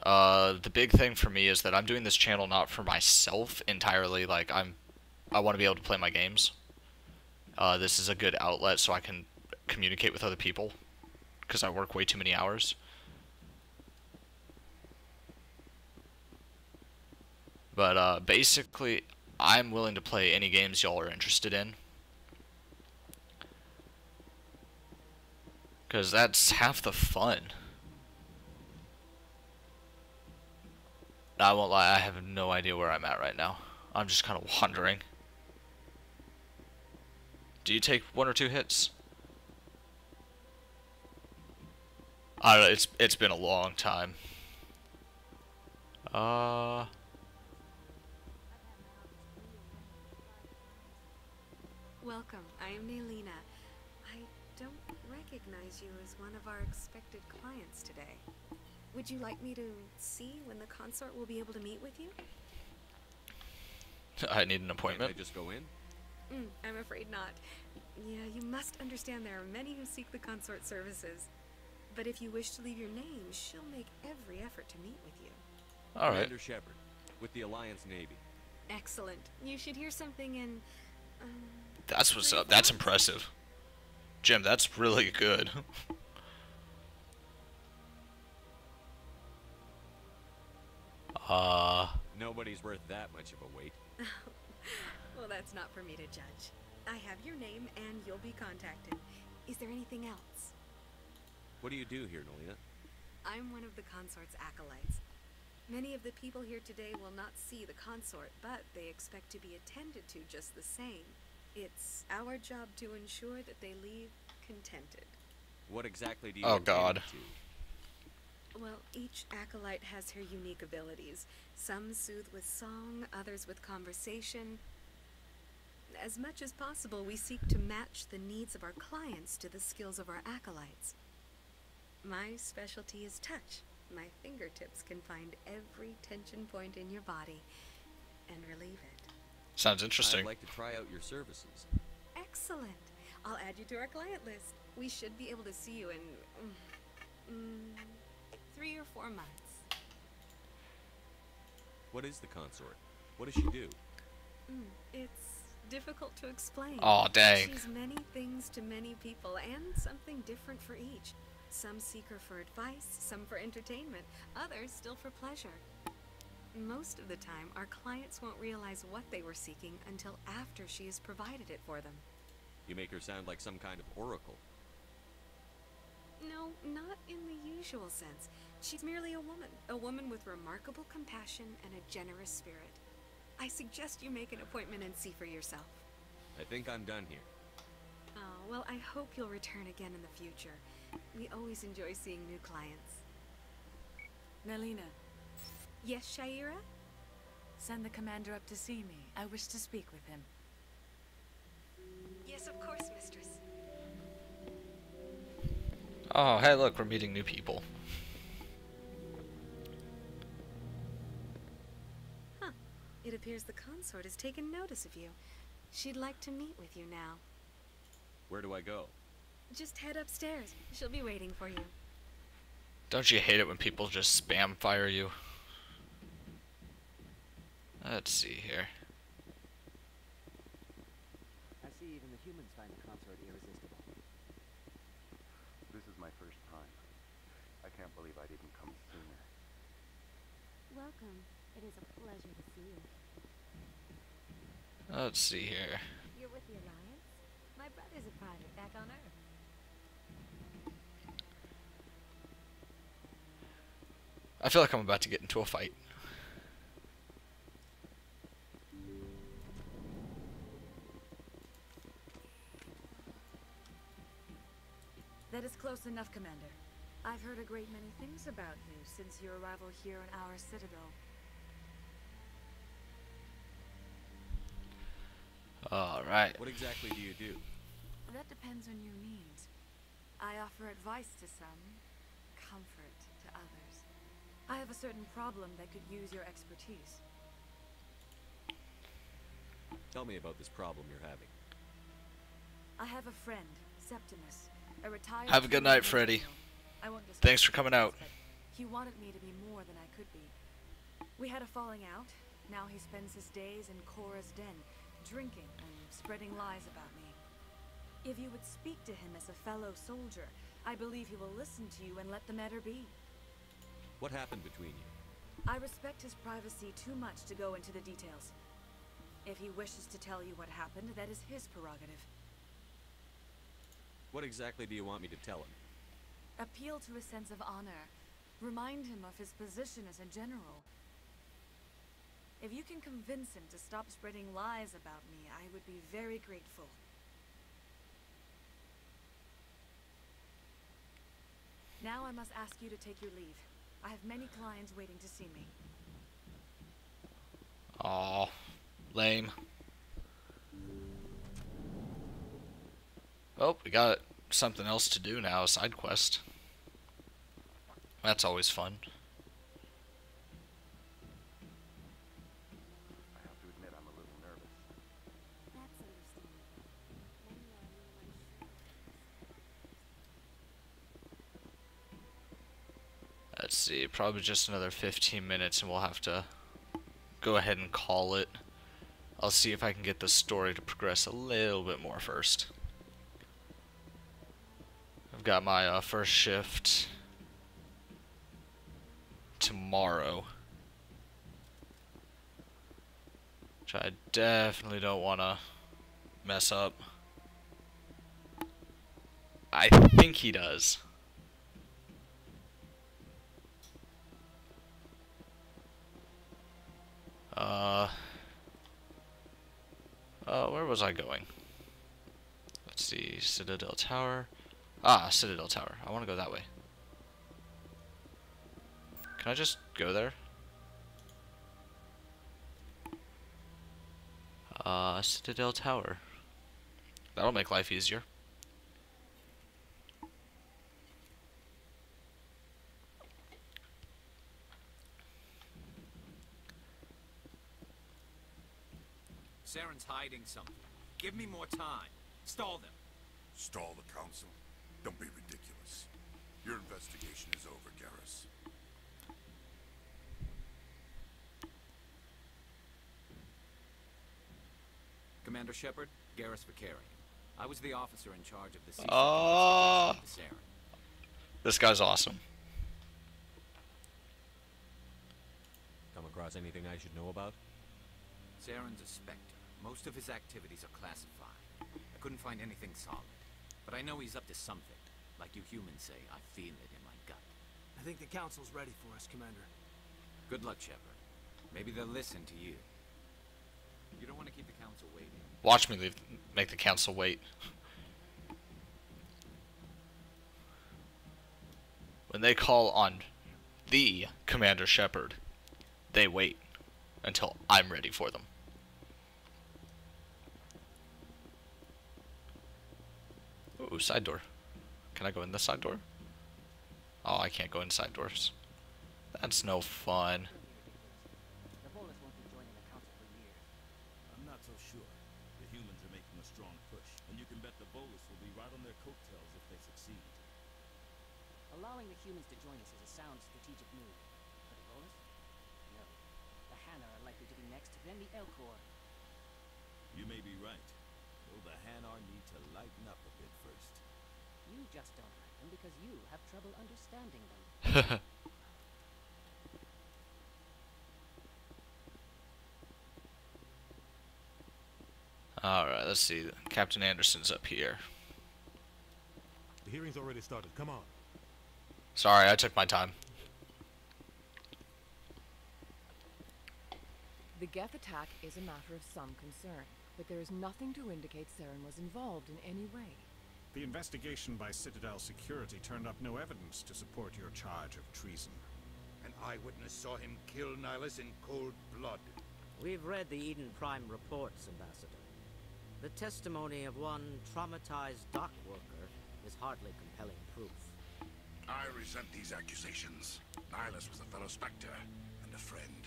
The big thing for me is that I'm doing this channel not for myself entirely. Like, I want to be able to play my games. This is a good outlet so I can communicate with other people, because I work way too many hours. But, basically, I'm willing to play any games y'all are interested in. Because that's half the fun. I won't lie, I have no idea where I'm at right now. I'm just kind of wandering. Do you take 1 or 2 hits? I don't know, it's been a long time.
Welcome, I am Naylina. I don't recognize you as one of our expected clients today. Would you like me to see when the consort will be able to meet with you?
I need an appointment.
Can I just go in?
I'm afraid not. Yeah, you must understand there are many who seek the consort services. But if you wish to leave your name, she'll make every effort to meet with you.
All right.
Commander Shepard, with the Alliance Navy.
Excellent. You should hear something in...
That's what's up. That's impressive. Jim, that's really good.
Nobody's worth that much of a wait.
Well, that's not for me to judge. I have your name and you'll be contacted. Is there anything else?
What do you do here, Naylina?
I'm one of the consort's acolytes. Many of the people here today will not see the consort, but they expect to be attended to just the same. It's our job to ensure that they leave contented.
What exactly do you
Oh, God.
to?
Well, each acolyte has her unique abilities. Some soothe with song, others with conversation. As much as possible, we seek to match the needs of our clients to the skills of our acolytes. My specialty is touch. My fingertips can find every tension point in your body and relieve it.
Sounds interesting.
I'd like to try out your services.
Excellent. I'll add you to our client list. We should be able to see you in 3 or 4 months.
What is the consort? What does she do?
It's difficult to explain.
Aw, dang.
She's many things to many people, and something different for each. Some seek her for advice, some for entertainment, others still for pleasure. Most of the time, our clients won't realize what they were seeking until after she has provided it for them.
You make her sound like some kind of oracle.
No, not in the usual sense. She's merely a woman with remarkable compassion and a generous spirit. I suggest you make an appointment and see for yourself.
I think I'm done here.
Oh, well, I hope you'll return again in the future. We always enjoy seeing new clients.
Nelina.
Yes, Shaira?
Send the commander up to see me. I wish to speak with him.
Yes, of course, mistress.
Oh, hey, look, we're meeting new people.
Huh. It appears the consort has taken notice of you. She'd like to meet with you now.
Where do I go?
Just head upstairs. She'll be waiting for you.
Don't you hate it when people just spam fire you? Let's see here.
I see even the humans find the consort irresistible.
This is my first time. I can't believe I didn't come sooner.
Welcome. It is a pleasure to see you.
Let's see here.
You're with the Alliance? My brother's a private back on Earth.
I feel like I'm about to get into a fight.
That is close enough, Commander. I've heard a great many things about you since your arrival here in our citadel.
Alright.
What exactly do you do?
That depends on your needs. I offer advice to some, comfort to others. I have a certain problem that could use your expertise.
Tell me about this problem you're having.
I have a friend, Septimus, a retired...
Have a good night, Freddy.
I won't discuss
Thanks for coming out.
but he wanted me to be more than I could be. We had a falling out. Now he spends his days in Cora's den, drinking and spreading lies about me. If you would speak to him as a fellow soldier, I believe he will listen to you and let the matter be.
What happened between you?
I respect his privacy too much to go into the details. If he wishes to tell you what happened, that is his prerogative.
What exactly do you want me to tell him?
Appeal to his sense of honor. Remind him of his position as a general. If you can convince him to stop spreading lies about me, I would be very grateful. Now I must ask you to take your leave. I have many clients waiting to see me.
Aw, lame. Oh, we got something else to do now, a side quest. That's always fun.
I have to admit I'm a little nervous.
That's understandable. Many are a little unsure.
Let's see, probably just another 15 minutes and we'll have to go ahead and call it. I'll see if I can get the story to progress a little bit more first. I've got my first shift tomorrow, which I definitely don't want to mess up. I think he does. Where was I going? Let's see, Citadel Tower. Ah, Citadel Tower. I want to go that way. Can I just go there? Citadel Tower. That'll make life easier.
Saren's hiding something. Give me more time. Stall them.
Stall the council? Don't be ridiculous. Your investigation is over, Garrus.
Commander Shepard, Garrus Vicarian. I was the officer in charge of the
Saren. This guy's awesome.
Come across anything I should know about?
Saren's a Spectre. Most of his activities are classified. I couldn't find anything solid. But I know he's up to something. Like you humans say, I feel it in my gut. I think the Council's ready for us, Commander. Good luck, Shepard. Maybe they'll listen to you. You don't want to keep the Council waiting.
Watch me make the council wait. When they call on the Commander Shepard, they wait until I'm ready for them. Ooh, side door. Can I go in the side door? Oh, I can't go in side doors. That's no fun.
The Volus won't be joining the council for years.
I'm not so sure. The humans are making a strong push, and you can bet the Volus will be right on their coattails if they succeed.
Allowing the humans to join us is a sound strategic move. But the Volus? No. The Hanna are likely to be next, then the Elcor.
You may be right. Though the Hanar need to lighten up a bit first.
You just don't like them because you have trouble understanding them.
Alright, let's see. Captain Anderson's up here.
The hearing's already started. Come on.
Sorry, I took my time.
The Geth attack is a matter of some concern, but there is nothing to indicate Saren was involved in any way.
The investigation by Citadel Security turned up no evidence to support your charge of treason.
An eyewitness saw him kill Nihilus in cold blood.
We've read the Eden Prime reports, Ambassador. The testimony of one traumatized dock worker is hardly compelling proof.
I resent these accusations. Nihilus was a fellow Spectre and a friend.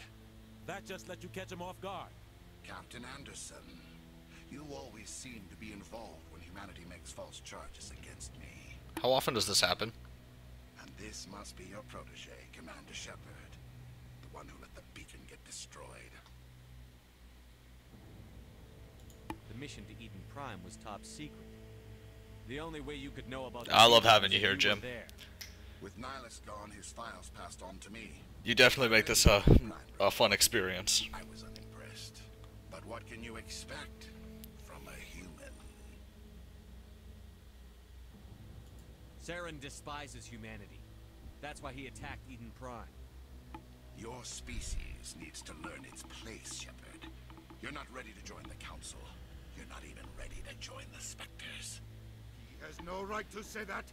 That just let you catch him off guard.
Captain Anderson, you always seem to be involved when humanity makes false charges against me.
How often does this happen?
And this must be your protege, Commander Shepard. The one who let the beacon get destroyed.
The mission to Eden Prime was top secret. The only way you could know about
I love having you here, Jim.
With Nihilus gone, his files passed on to me.
You definitely make this a fun experience.
I was unimpressed. But what can you expect from a human?
Saren despises humanity. That's why he attacked Eden Prime.
Your species needs to learn its place, Shepard. You're not ready to join the Council. You're not even ready to join the Spectres.
He has no right to say that.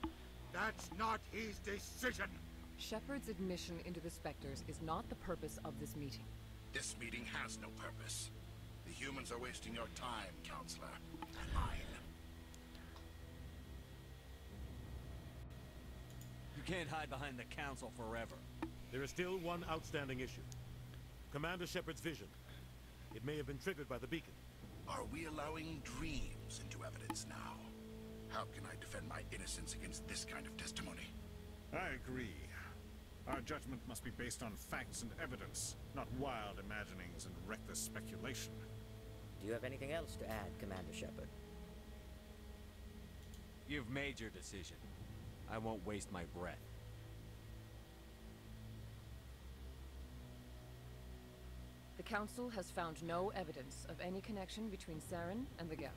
That's not his decision.
Shepard's admission into the Spectres is not the purpose of this meeting.
This meeting has no purpose. The humans are wasting your time, Counselor. And mine.
You can't hide behind the Council forever.
There is still one outstanding issue. Commander Shepard's vision. It may have been triggered by the beacon.
Are we allowing dreams into evidence now? How can I defend my innocence against this kind of testimony?
I agree. Our judgment must be based on facts and evidence, not wild imaginings and reckless speculation.
Do you have anything else to add, Commander Shepard?
You've made your decision. I won't waste my breath.
The Council has found no evidence of any connection between Saren and the Geth.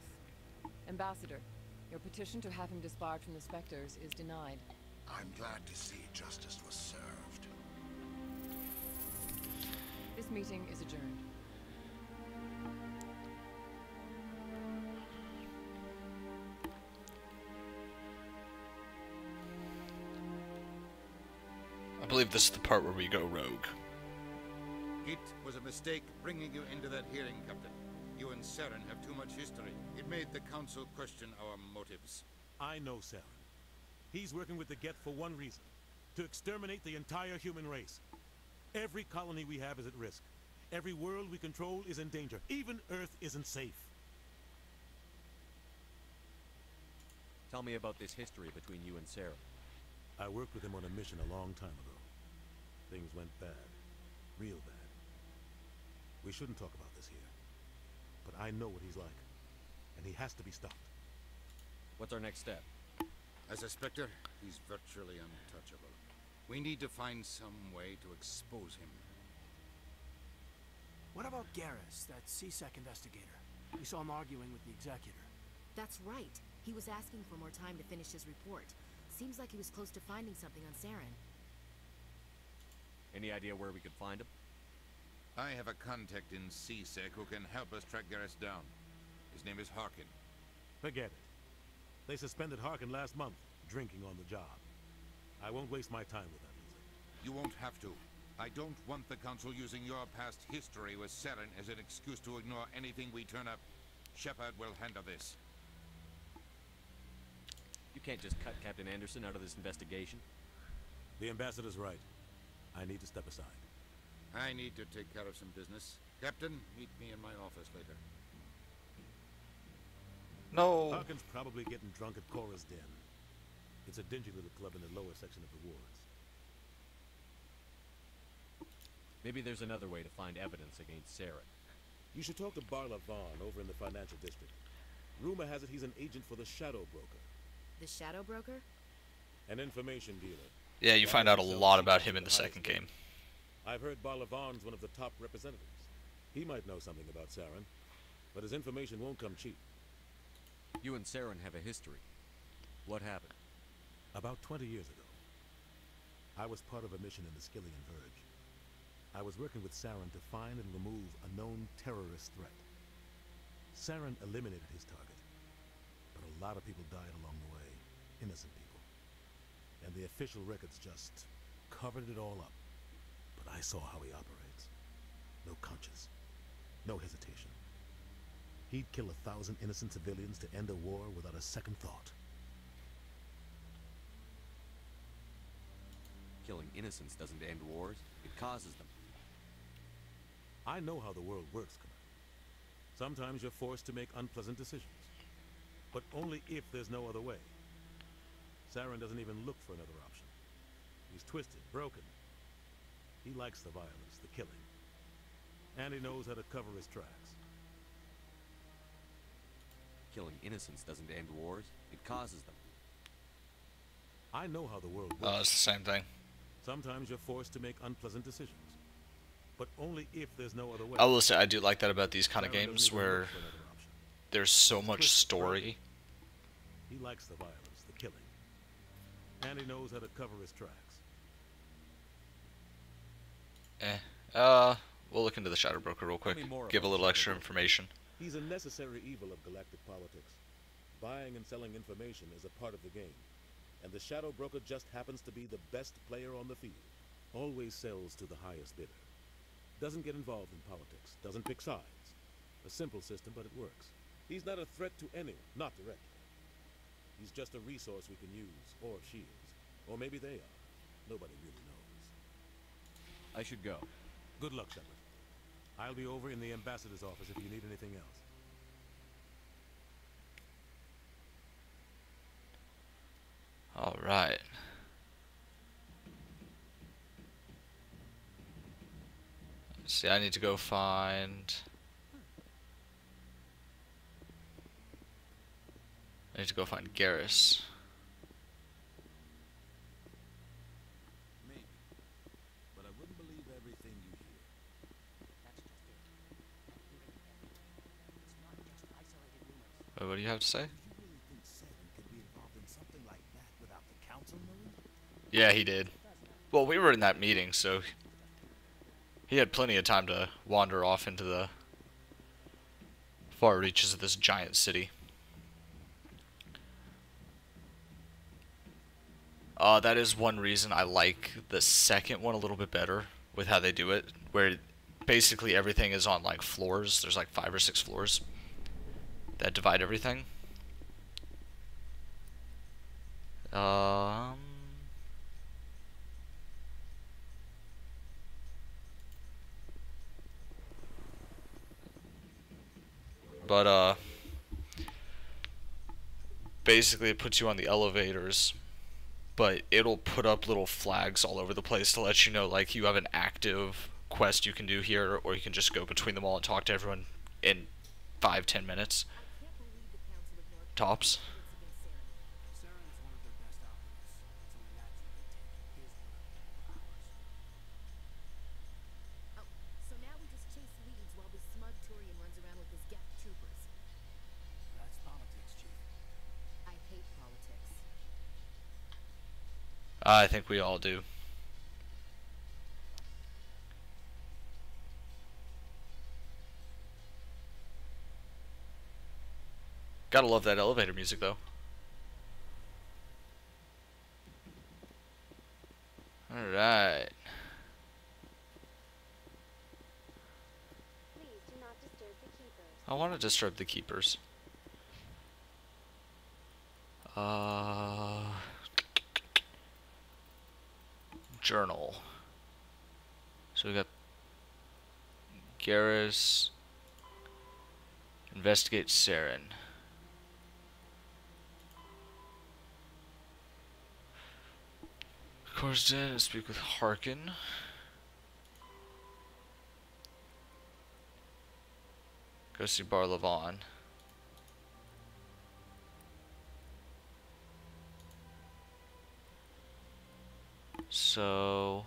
Ambassador, your petition to have him disbarred from the Spectres is denied.
I'm glad to see justice was served.
This meeting is adjourned.
I believe this is the part where we go rogue.
It was a mistake bringing you into that hearing, Captain. You and Saren have too much history. It made the Council question our motives.
I know Saren. He's working with the Geth for one reason. To exterminate the entire human race. Every colony we have is at risk. Every world we control is in danger. Even Earth isn't safe.
Tell me about this history between you and Sarah.
I worked with him on a mission a long time ago. Things went bad. Real bad. We shouldn't talk about this here. But I know what he's like. And he has to be stopped.
What's our next step?
As a Spectre, he's virtually untouchable. We need to find some way to expose him.
What about Garrus, that CSEC investigator? We saw him arguing with the executor.
That's right. He was asking for more time to finish his report. Seems like he was close to finding something on Saren.
Any idea where we could find him?
I have a contact in CSEC who can help us track Garrus down. His name is Harkin.
Forget it. They suspended Harkin last month, drinking on the job. I won't waste my time with that, Lizzie.
You won't have to. I don't want the Council using your past history with Saren as an excuse to ignore anything we turn up. Shepard will handle this.
You can't just cut Captain Anderson out of this investigation.
The ambassador's right. I need to step aside.
I need to take care of some business. Captain, meet me in my office later.
No.
Harkin's probably getting drunk at Cora's Den. It's a dingy little club in the lower section of the wards.
Maybe there's another way to find evidence against Sarah.
You should talk to Barla Vaughn over in the financial district. Rumor has it he's an agent for the Shadow Broker.
The Shadow Broker?
An information dealer.
Yeah, you find out a lot about him in the second game.
I've heard Barla Vaughn's one of the top representatives. He might know something about Saren, but his information won't come cheap.
You and Saren have a history. What happened?
About 20 years ago, I was part of a mission in the Skillian Verge. I was working with Saren to find and remove a known terrorist threat. Saren eliminated his target, but a lot of people died along the way, innocent people. And the official records just covered it all up. But I saw how he operates. No conscience, no hesitation. He'd kill 1,000 innocent civilians to end a war without a second thought.
Killing innocents doesn't end wars, it causes them.
I know how the world works, Commander. Sometimes you're forced to make unpleasant decisions. But only if there's no other way. Saren doesn't even look for another option. He's twisted, broken. He likes the violence, the killing. And he knows how to cover his tracks.
Killing innocents doesn't end wars, it causes them.
I know how the world works.
Oh, it's the same thing.
Sometimes you're forced to make unpleasant decisions. But only if there's no other way.
I will say I do like that about these kind of games where there's so much story.
He likes the violence, the killing. And he knows how to cover his tracks.
We'll look into the Shadow Broker real quick. Give a little extra information.
He's a necessary evil of galactic politics. Buying and selling information is a part of the game. And the Shadow Broker just happens to be the best player on the field. Always sells to the highest bidder. Doesn't get involved in politics. Doesn't pick sides. A simple system, but it works. He's not a threat to anyone, not directly. He's just a resource we can use, or she is. Or maybe they are. Nobody really knows.
I should go.
Good luck, Shepard. I'll be over in the ambassador's office if you need anything else.
All right. Let's see, I need to go find... I need to go find Garrus.
Maybe. But I wouldn't believe everything you hear.
That's just it. It's not just isolated rumors.
What do you have to say?
You really think Saren could be involved in something like that without the Council knowing?
Yeah, he did. Well, we were in that meeting, so he had plenty of time to wander off into the far reaches of this giant city. That is one reason I like the second one a little bit better with how they do it, where basically everything is on like floors. There's like 5 or 6 floors that divide everything. but basically it puts you on the elevators, but it'll put up little flags all over the place to let you know, like, you have an active quest you can do here, or you can just go between them all and talk to everyone in 5-10 minutes tops.
Seren's one of their best operatives. It's only natural they take his blood over ours.
Oh, so now we just chase leads while this smug Turian runs around with his Geth troopers.
That's politics, Chief.
I hate politics.
I think we all do. Gotta love that elevator music, though. Alright.
Please do not disturb the keepers.
I want to disturb the keepers. Journal. So we got Garrus. Investigate Saren. Of course, then speak with Harkin. Go see Bar Levon. So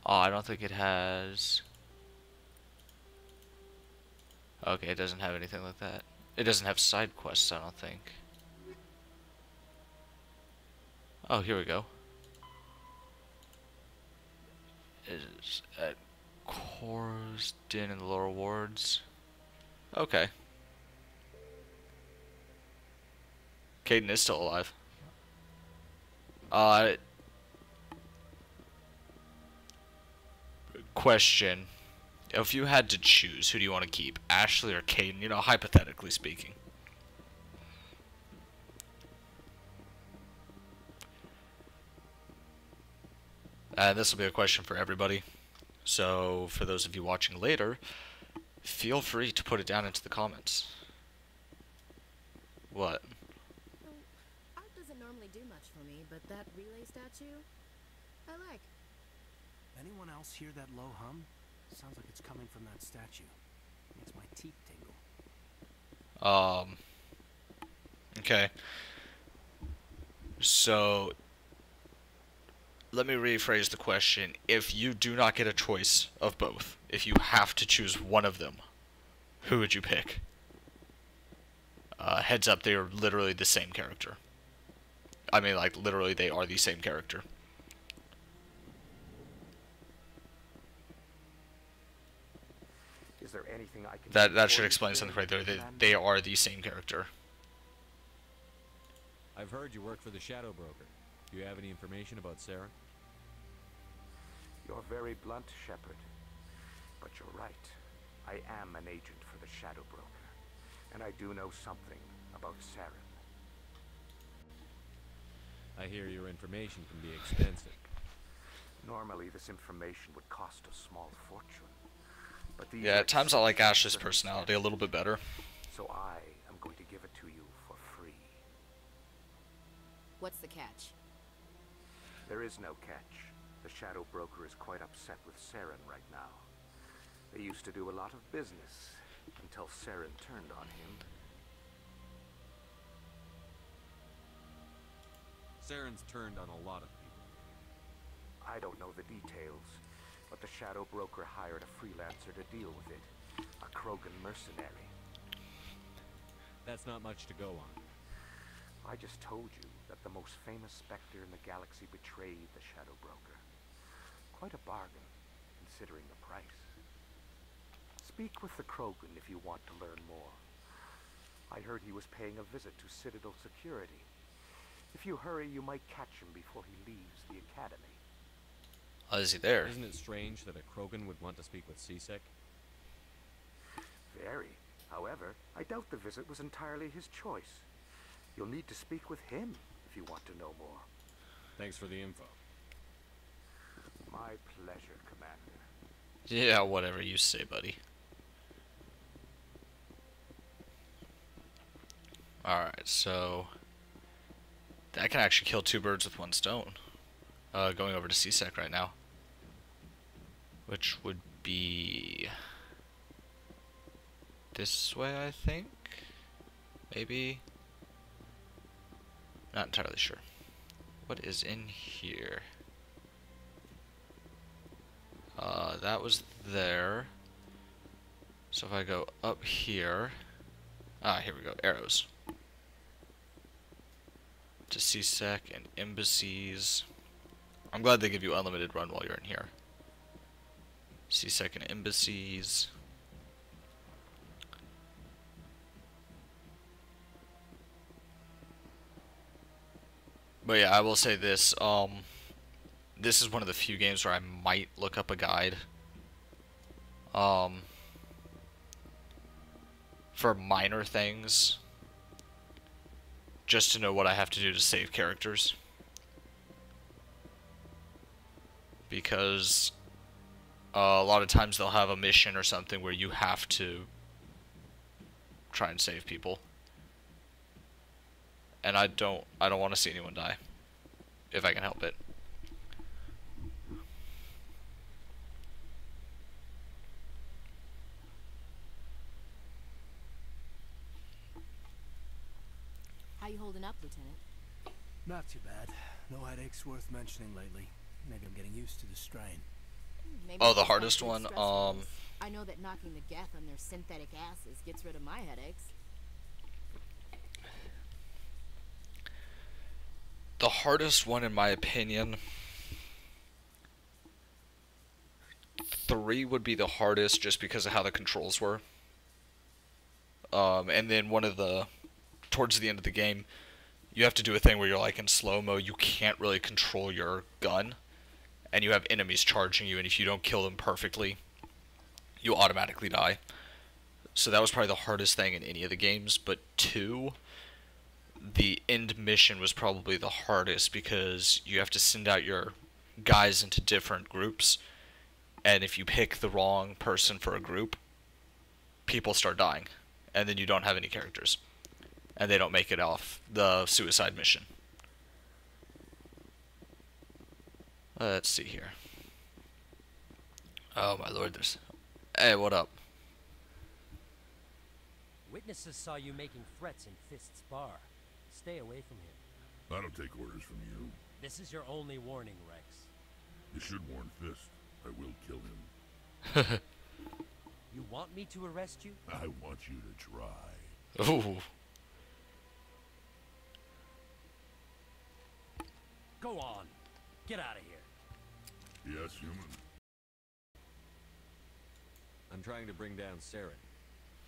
I don't think it has. Okay, it doesn't have anything like that. It doesn't have side quests, I don't think. Oh, here we go. Is at Cora's Den in the lower wards. Okay. Caden is still alive. Question. If you had to choose, who do you want to keep? Ashley or Caden? You know, hypothetically speaking. This will be a question for everybody. So, for those of you watching later, feel free to put it down into the comments. What?
Art doesn't normally do much for me, but that relay statue, I like.
Anyone else hear that low hum? Sounds like it's coming from that statue. Makes my teeth tingle.
Okay. So, let me rephrase the question. If you do not get a choice of both, if you have to choose one of them, who would you pick? Heads up, they are literally the same character. I mean, like, literally, they are the same character.
Is there anything I can
That should explain something right there. They are the same character.
I've heard you work for the Shadow Broker. Do you have any information about Sarah?
You're very blunt, Shepard. But you're right. I am an agent for the Shadow Broker. And I do know something about Saren.
I hear your information can be expensive.
Normally, this information would cost a small fortune. But these
Yeah, at times I like Ash's personality a little bit better.
So I am going to give it to you for free.
What's the catch?
There is no catch. The Shadow Broker is quite upset with Saren right now. They used to do a lot of business until Saren turned on him.
Saren's turned on a lot of people.
I don't know the details, but the Shadow Broker hired a freelancer to deal with it. A Krogan mercenary.
That's not much to go on.
I just told you that the most famous Spectre in the galaxy betrayed the Shadow Broker. Quite a bargain, considering the price. Speak with the Krogan if you want to learn more. I heard he was paying a visit to Citadel security. If you hurry, you might catch him before he leaves the Academy.
Oh, is he there?
Isn't it strange that a Krogan would want to speak with C-Sec?
Very. However, I doubt the visit was entirely his choice. You'll need to speak with him if you want to know more.
Thanks for the info.
My pleasure, Commander.
Yeah, whatever you say, buddy. Alright, so that can actually kill two birds with one stone. Going over to CSEC right now. Which would be this way, I think? Maybe? Not entirely sure. What is in here? That was there. So if I go up here... Ah, here we go. Arrows. To CSEC and embassies. I'm glad they give you unlimited run while you're in here. CSEC and embassies. But yeah, I will say this. This is one of the few games where I might look up a guide. For minor things. Just to know what I have to do to save characters. Because a lot of times they'll have a mission or something where you have to try and save people. And I don't want to see anyone die. If I can help it.
How you holding up, Lieutenant?
Not too bad. No headaches worth mentioning lately. Maybe I'm getting used to the strain.
Maybe
oh, the
it's
hardest
big
one,
stress levels. I know that knocking the geth on their synthetic asses gets rid of my headaches.
The hardest one, in my opinion, 3 would be the hardest just because of how the controls were. And then towards the end of the game, you have to do a thing where you're like in slow-mo, you can't really control your gun, and you have enemies charging you, and if you don't kill them perfectly, you automatically die. So that was probably the hardest thing in any of the games, but 2... the end mission was probably the hardest because you have to send out your guys into different groups, and if you pick the wrong person for a group, people start dying, and then you don't have any characters, and they don't make it off the suicide mission. Let's see here. Oh my lord, there's... Hey, what up?
Witnesses saw you making threats in Fist's bar. Stay away from him.
I don't take orders from you.
This is your only warning, Rex.
You should warn Fist. I will kill him.
You want me to arrest you?
I want you to try.
Ooh.
Go on. Get out of here.
Yes, human.
I'm trying to bring down Serna.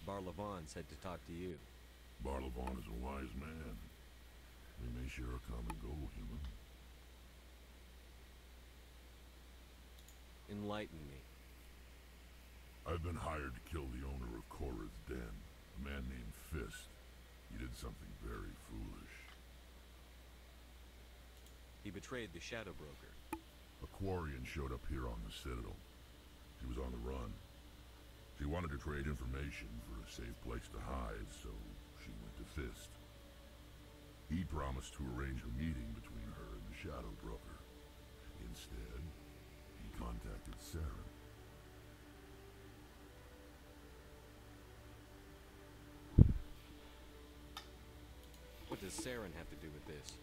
Barlavon said to talk to you.
Barlavon is a wise man. We may share a common goal, human.
Enlighten me.
I've been hired to kill the owner of Cora's Den, a man named Fist. He did something very foolish.
He betrayed the Shadow Broker.
A Quarian showed up here on the Citadel. She was on the run. She wanted to trade information for a safe place to hide, so she went to Fist. He promised to arrange a meeting between her and the Shadow Broker. Instead, he contacted Serna.
What does Serna have to do with this?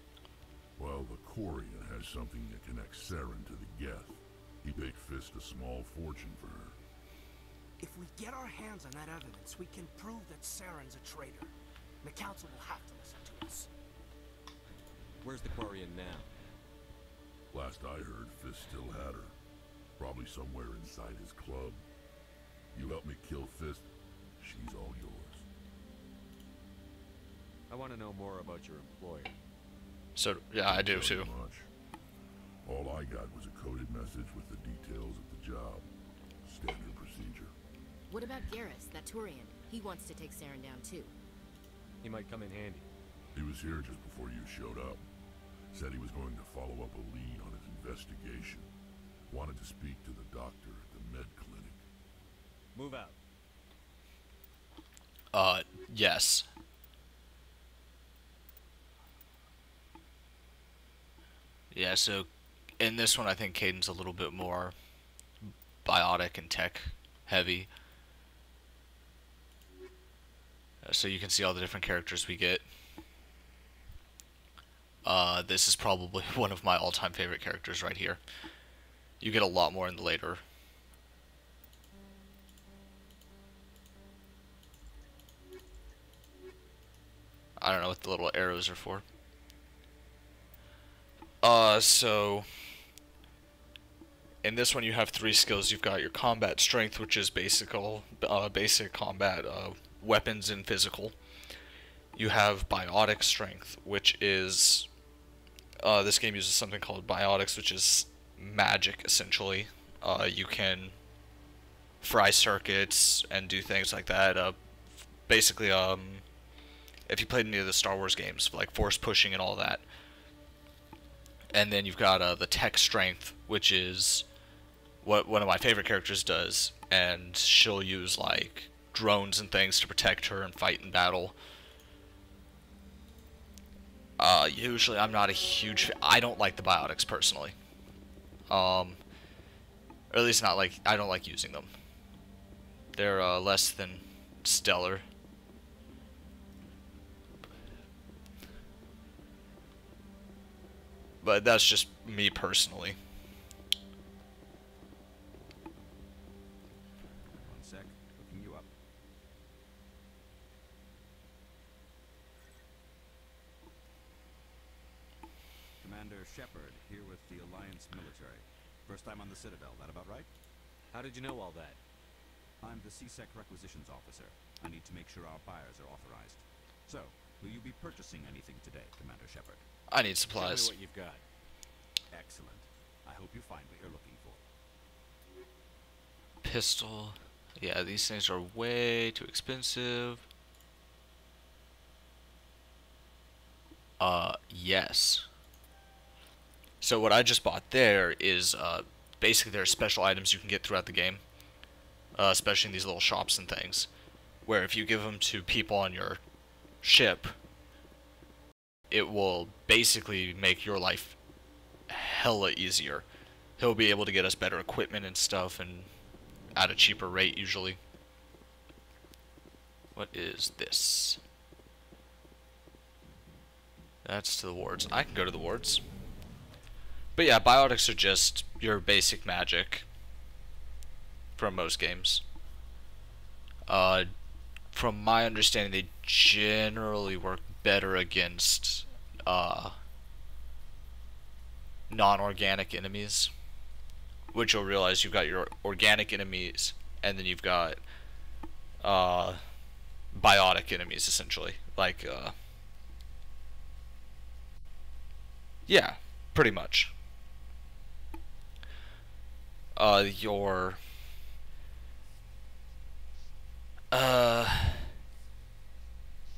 Well, the Quarian has something that connects Serna to the Geth. He paid Fist a small fortune for her.
If we get our hands on that evidence, we can prove that Saren's a traitor. The council will have to listen to us.
Where's the Quarian now?
Last I heard, Fist still had her. Probably somewhere inside his club. You help me kill Fist, she's all yours.
I want to know more about your employer.
So, yeah, I do too.
Much. All I got was a coded message with the details of the job. Standard procedure.
What about Garrus, that Turian? He wants to take Saren down too.
He might come in handy.
He was here just before you showed up. Said he was going to follow up a lead on his investigation. Wanted to speak to the doctor at the med clinic.
Move out.
Yes. Yeah, so in this one I think Caden's a little bit more biotic and tech heavy. So you can see all the different characters we get. This is probably one of my all-time favorite characters right here. You get a lot more in the later. I don't know what the little arrows are for. So in this one you have 3 skills. You've got your combat strength, which is basic combat, weapons and physical. You have biotic strength, which is this game uses something called biotics, which is magic essentially. You can fry circuits and do things like that. Basically, if you played any of the Star Wars games, like force pushing and all that. And then you've got the tech strength, which is what one of my favorite characters does, and she'll use like drones and things to protect her and fight in battle. Usually I'm not a huge I don't like the biotics personally. Or at least not like, I don't like using them. They're less than stellar. But that's just me personally.
One sec, looking you up. Commander Shepard, here with the Alliance military. First time on the Citadel, that about right?
How did you know all that?
I'm the CSEC requisitions officer. I need to make sure our buyers are authorized. So, will you be purchasing anything today, Commander Shepard?
I need supplies.
Show me what you've got.
Excellent. I hope you find what you're looking for.
Pistol. Yeah, these things are way too expensive. Yes. So what I just bought there is, basically there are special items you can get throughout the game. Especially in these little shops and things. Where if you give them to people on your ship, it will basically make your life hella easier. He'll be able to get us better equipment and stuff, and at a cheaper rate usually. What is this? That's to the wards. I can go to the wards. But yeah, biotics are just your basic magic from most games. From my understanding, they generally work better against non-organic enemies, which you'll realize you've got your organic enemies, and then you've got biotic enemies, essentially. Like, yeah, pretty much.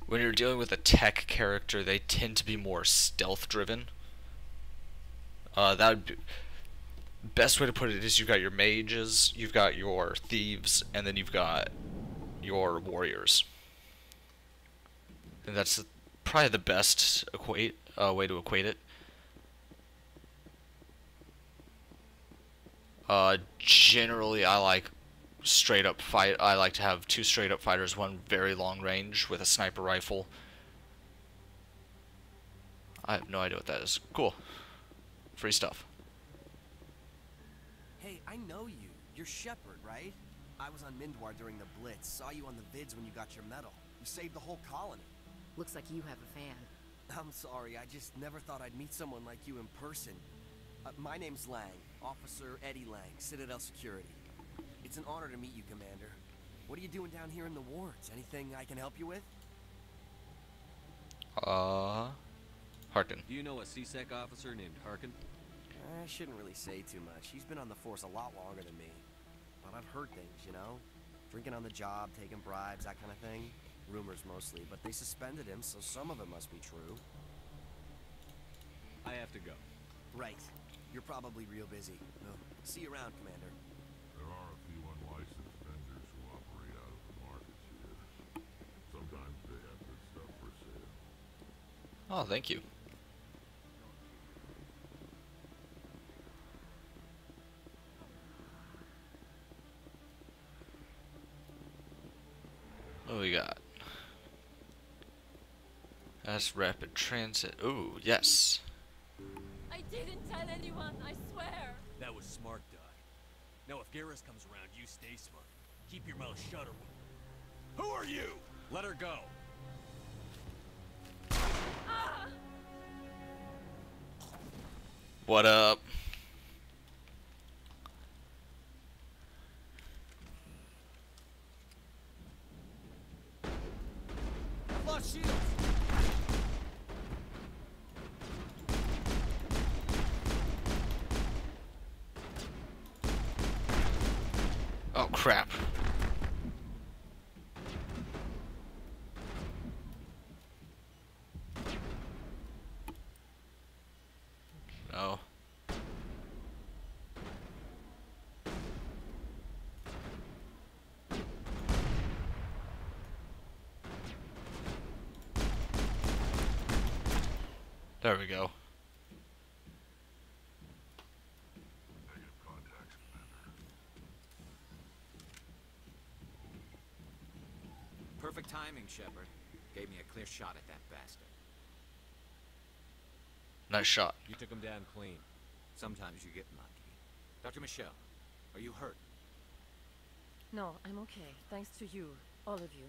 When you're dealing with a tech character, they tend to be more stealth driven. That would be, best way to put it is you've got your mages, you've got your thieves, and then you've got your warriors. And that's probably the best way to equate it. Generally, I like straight up fight. I like to have 2 straight up fighters, one very long range with a sniper rifle. I have no idea what that is. Cool. Free stuff.
Hey, I know you. You're Shepard, right? I was on Mindwar during the Blitz. Saw you on the vids when you got your medal. You saved the whole colony.
Looks like you have a fan.
I'm sorry, I just never thought I'd meet someone like you in person. My name's Lang, Officer Eddie Lang, Citadel Security. It's an honor to meet you, Commander. What are you doing down here in the wards? Anything I can help you with?
Harkin.
Do you know a CSEC officer named Harkin?
I shouldn't really say too much. He's been on the force a lot longer than me. But I've heard things, you know? Drinking on the job, taking bribes, that kind of thing. Rumors mostly, but they suspended him, so some of it must be true.
I have to go.
Right. You're probably real busy. No. See you around, Commander.
There are a few unlicensed vendors who
Oh, thank you. What do we got? That's rapid transit. Ooh, yes.
I didn't tell anyone, I swear.
That was smart, Doc. Now if Garrus comes around, you stay smart. Keep your mouth shut or... Who are you? Let her go.
Ah!
What up?
I've lost shields.
Oh crap. No. There we go.
Perfect timing, Shepard. Gave me a clear shot at that bastard.
Nice shot.
You took him down clean.
Sometimes you get lucky. Dr. Michelle, are you hurt?
No, I'm okay. Thanks to you. All of you.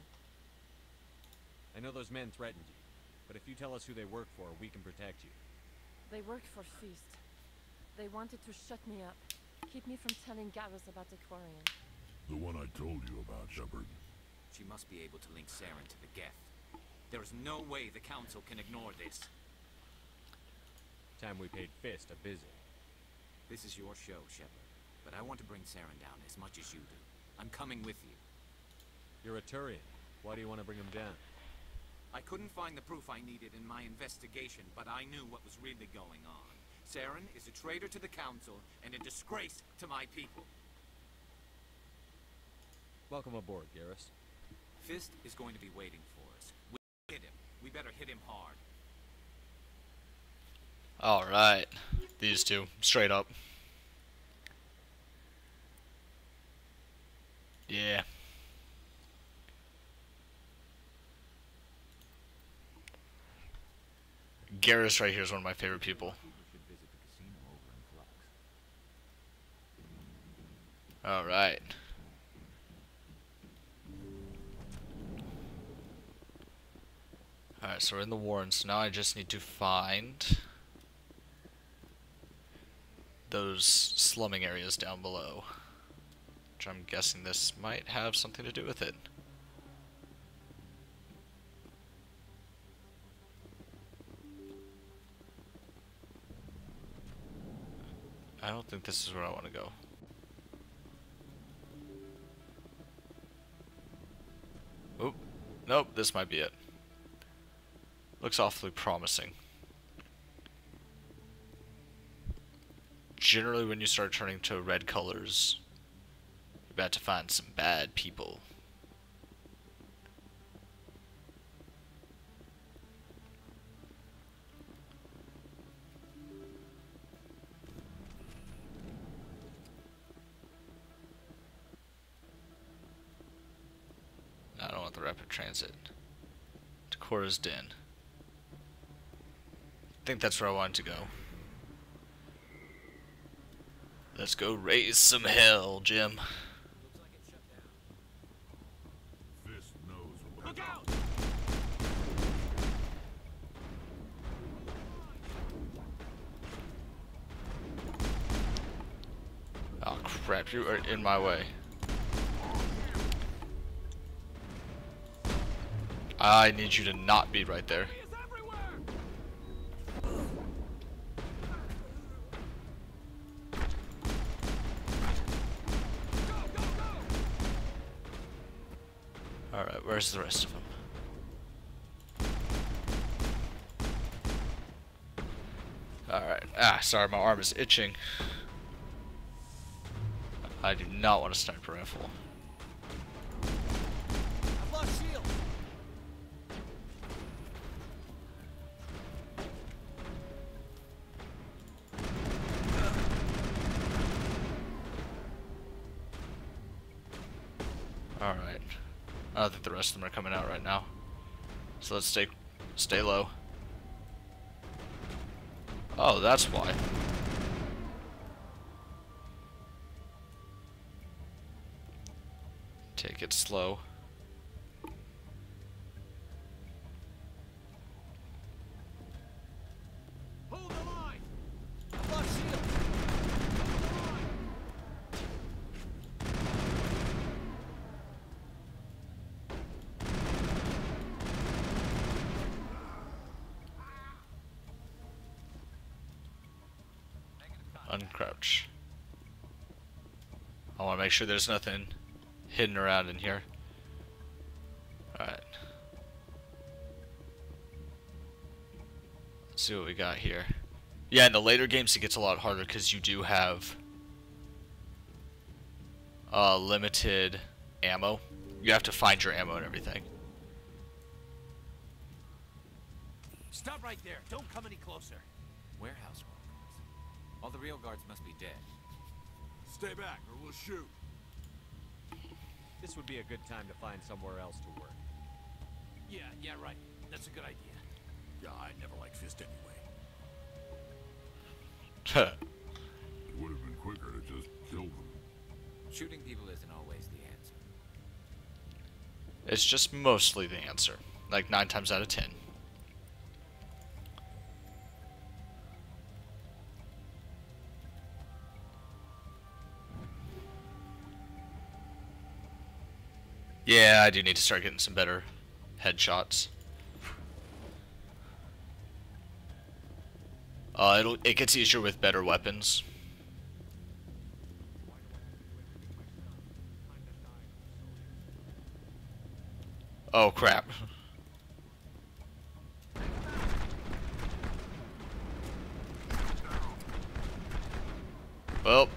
I know those men threatened you, but if you tell us who they work for, we can protect you.
They worked for Feast. They wanted to shut me up. Keep me from telling Garrus about the Quarian.
The one I told you about, Shepard.
She must be able to link Saren to the Geth. There is no way the Council can ignore this.
Time we paid Fist a visit.
This is your show, Shepard. But I want to bring Saren down as much as you do. I'm coming with you.
You're a Turian. Why do you want to bring him down?
I couldn't find the proof I needed in my investigation, but I knew what was really going on. Saren is a traitor to the Council and a disgrace to my people.
Welcome aboard, Garrus.
Fist is going to be waiting for us. We hit him. We better hit him hard.
Alright. These two. Straight up. Yeah. Garrus right here is one of my favorite people. Alright. Alright, so we're in the Warrens. Now I just need to find those slumming areas down below. Which I'm guessing this might have something to do with it. I don't think this is where I want to go. Oop. Nope, this might be it. Looks awfully promising. Generally, when you start turning to red colors, you're about to find some bad people. I don't want the rapid transit. To Cora's Den. I think that's where I wanted to go. Let's go raise some hell, Jim.
Fist knows what.
Look out!
Oh crap, you are in my way. I need you to not be right there. Alright, where's the rest of them? Alright, sorry, my arm is itching. I do not want a sniper rifle.
I've lost shield.
Alright. I don't think the rest of them are coming out right now. So let's stay low. Oh, that's why. Take it slow.
Hold the line! Lost shield!
Uncrouch. I want to make sure there's nothing hidden around in here. Alright. Let's see what we got here. Yeah, in the later games it gets a lot harder because you do have limited ammo. You have to find your ammo and everything.
Stop right there. Don't come any closer.
Warehouse workers. All the real guards must be dead.
Stay back, or we'll shoot. This would be a good time to find somewhere else to work. Yeah, right. That's a good idea. Yeah, I never liked Fist anyway.
It would have been quicker to just kill them.
Shooting people isn't always the answer.
It's just mostly the answer. Like 9 times out of 10. Yeah, I do need to start getting some better headshots. It gets easier with better weapons. Oh crap. Well.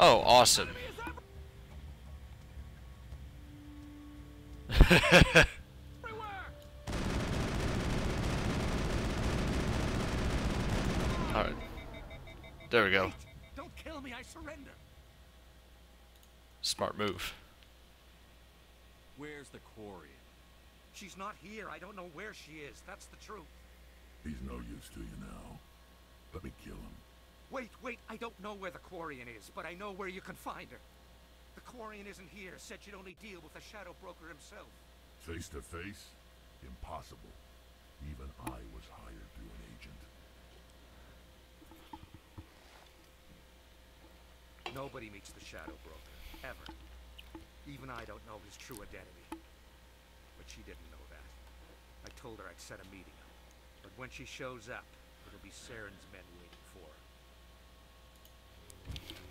Oh, awesome. Alright. There we go.
Don't kill me, I surrender.
Smart move.
Where's the Quarian? She's not here. I don't know where she is. That's the truth.
He's no use to you now. Let me kill him.
Wait, I don't know where the Quarian is, but I know where you can find her. The Quarian isn't here, said she'd only deal with the Shadow Broker himself.
Face to face? Impossible. Even I was hired through an agent.
Nobody meets the Shadow Broker, ever. Even I don't know his true identity. But she didn't know that. I told her I'd set a meeting up. But when she shows up, it'll be Saren's men waiting for her.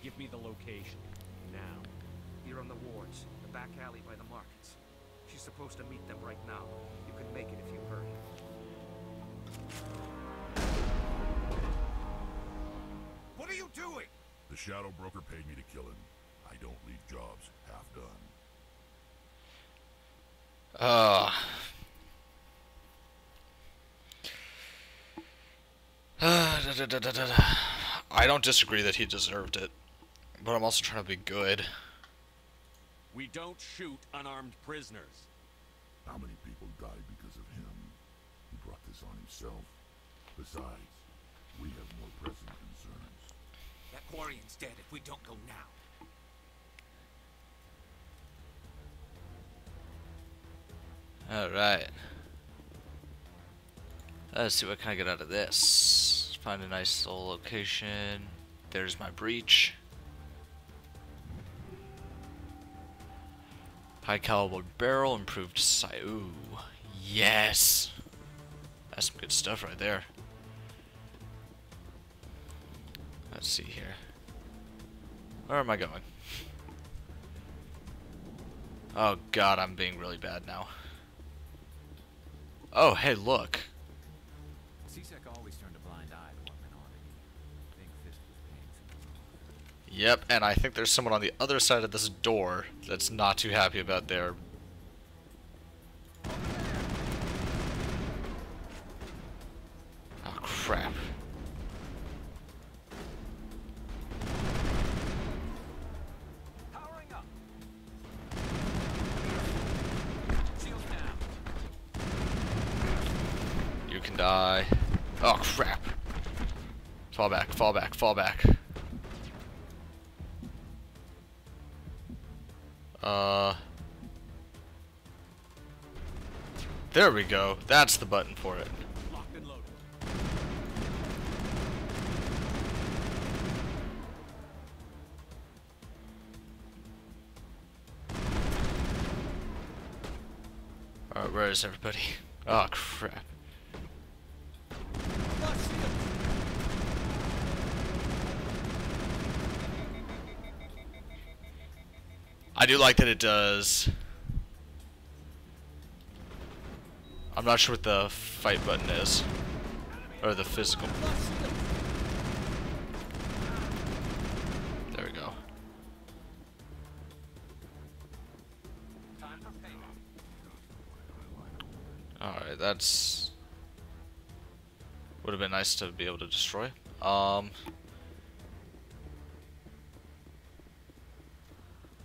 Give me the location, now. Here on the wards, the back alley by the markets. She's supposed to meet them right now. You can make it if you hurry. What are you doing?
The Shadow Broker paid me to kill him. I don't leave jobs half done.
I don't disagree that he deserved it, but I'm also trying to be good.
We don't shoot unarmed prisoners.
How many people died because of him? He brought this on himself. Besides, we have more pressing concerns.
That Quarian's dead if we don't go now.
Alright. Let's see what can I get out of this. Find a nice little location. There's my breach. High caliber barrel, improved sight. Ooh, yes! That's some good stuff right there. Let's see here. Where am I going? Oh god, I'm being really bad now. Oh, hey, look.
CSEC always turned a blind eye to what went on in here. I think Fist was paying some.
Yep, and I think there's someone on the other side of this door that's not too happy about their... crap.
Powering up. Shield down.
You can die. Oh crap. Fall back, fall back, fall back. There we go. That's the button for it.
Locked and loaded.
Alright, where is everybody? Oh crap. I do like that it does. I'm not sure what the fight button is. Or the physical. There we go. Alright, that's... would have been nice to be able to destroy.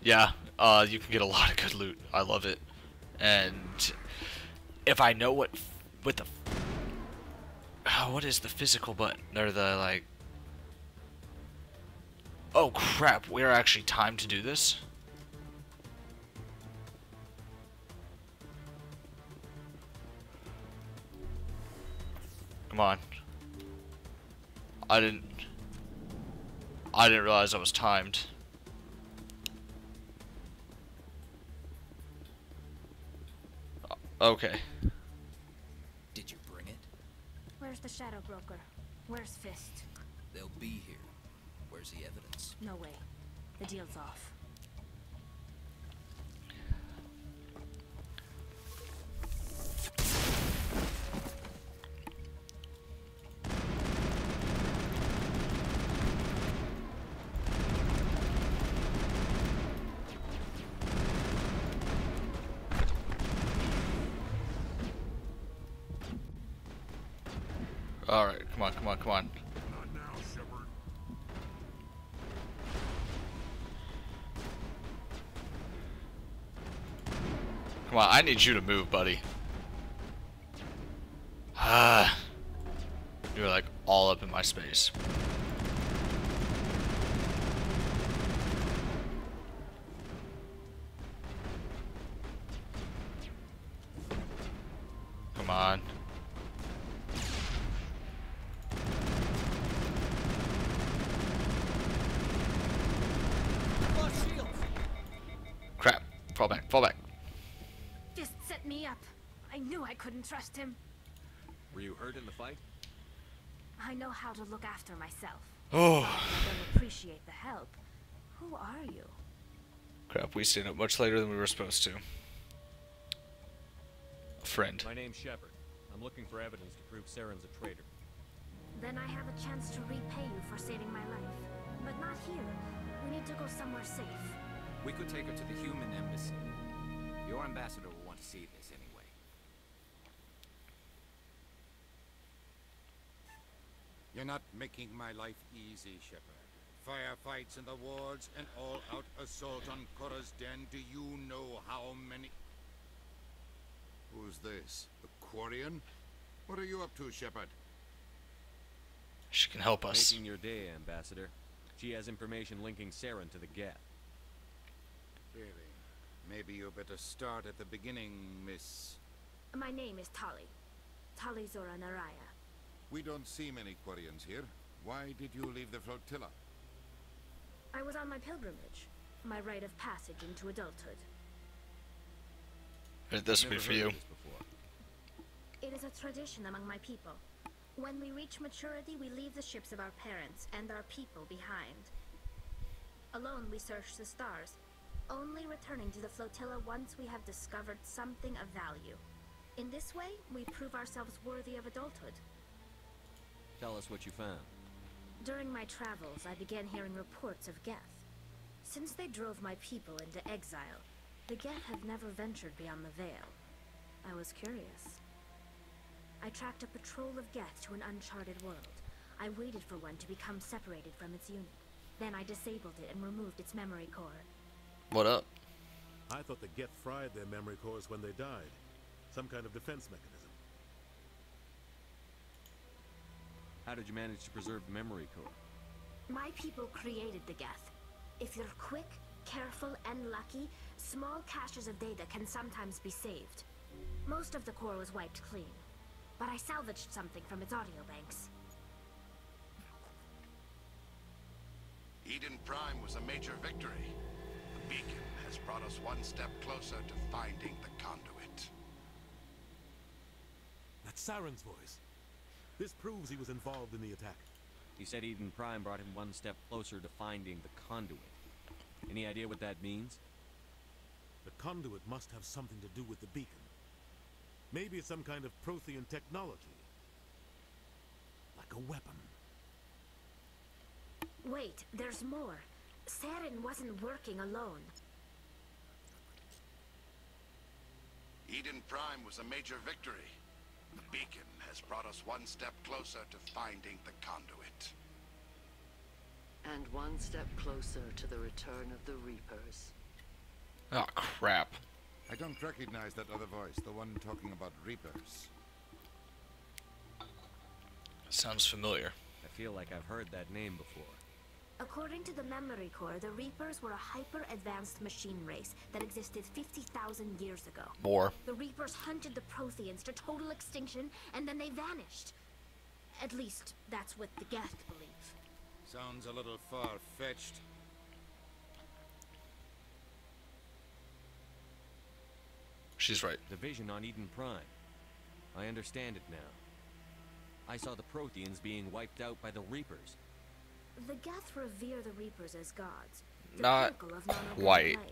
Yeah, you can get a lot of good loot. I love it. And if I know what the what is the physical button or the like, oh crap, we're actually timed to do this. Come on. I didn't realize I was timed. Okay.
Did you bring it?
Where's the Shadow Broker? Where's Fist?
They'll be here. Where's the evidence?
No way. The deal's off.
Alright, come on, come on, come on.
Not now, Shepard.
Come on, I need you to move, buddy. Ah. You're like all up in my space. Come on. Crap. Fall back, fall back.
Fist set me up. I knew I couldn't trust him.
Were you hurt in the fight?
I know how to look after myself.
Oh.
I don't appreciate the help. Who are you?
Crap, we stayed up much later than we were supposed to. A friend.
My name's Shepard. I'm looking for evidence to prove Saren's a traitor.
Then I have a chance to repay you for saving my life. But not here. We need to go somewhere safe.
We could take her to the human embassy. Your ambassador will want to see this anyway.
You're not making my life easy, Shepard. Firefights in the wards, an all-out assault on Korra's den. Do you know how many... Who's this? The Quarian? What are you up to, Shepard?
She can help us.
Making your day, Ambassador. She has information linking Saren to the Geth.
Really? Maybe you better start at the beginning, Miss...
My name is Tali. Tali Zora Naraya.
We don't see many Quarians here. Why did you leave the flotilla?
I was on my pilgrimage. My rite of passage into adulthood.
This will be for you.
It is a tradition among my people. When we reach maturity, we leave the ships of our parents and our people behind. Alone, we search the stars, only returning to the flotilla once we have discovered something of value. In this way, we prove ourselves worthy of adulthood.
Tell us what you found.
During my travels, I began hearing reports of Geth. Since they drove my people into exile, the Geth have never ventured beyond the Veil. I was curious. I tracked a patrol of Geth to an uncharted world. I waited for one to become separated from its unit. Then I disabled it and removed its memory core.
What up?
I thought the Geth fried their memory cores when they died. Some kind of defense mechanism.
How did you manage to preserve the memory core?
My people created the Geth. If you're quick, careful, and lucky, small caches of data can sometimes be saved. Most of the core was wiped clean, but I salvaged something from its audio banks.
Eden Prime was a major victory. The beacon has brought us one step closer to finding the conduit.
That's Saren's voice. This proves he was involved in the attack.
He said Eden Prime brought him one step closer to finding the conduit. Any idea what that means?
The conduit must have something to do with the beacon. Maybe it's some kind of Prothean technology. Like a weapon.
Wait, there's more. Saren wasn't working alone.
Eden Prime was a major victory. The beacon has brought us one step closer to finding the conduit.
And one step closer to the return of the Reapers.
Oh, crap.
I don't recognize that other voice, the one talking about Reapers.
Sounds familiar.
I feel like I've heard that name before.
According to the memory core, the Reapers were a hyper-advanced machine race that existed 50,000 years ago.
More.
The Reapers hunted the Protheans to total extinction, and then they vanished. At least, that's what the Geth believe.
Sounds a little far-fetched.
She's right.
The vision on Eden Prime. I understand it now. I saw the Protheans being wiped out by the Reapers.
The Geth revere the Reapers as gods. The
Not
pinnacle of non-organic
quite.
life.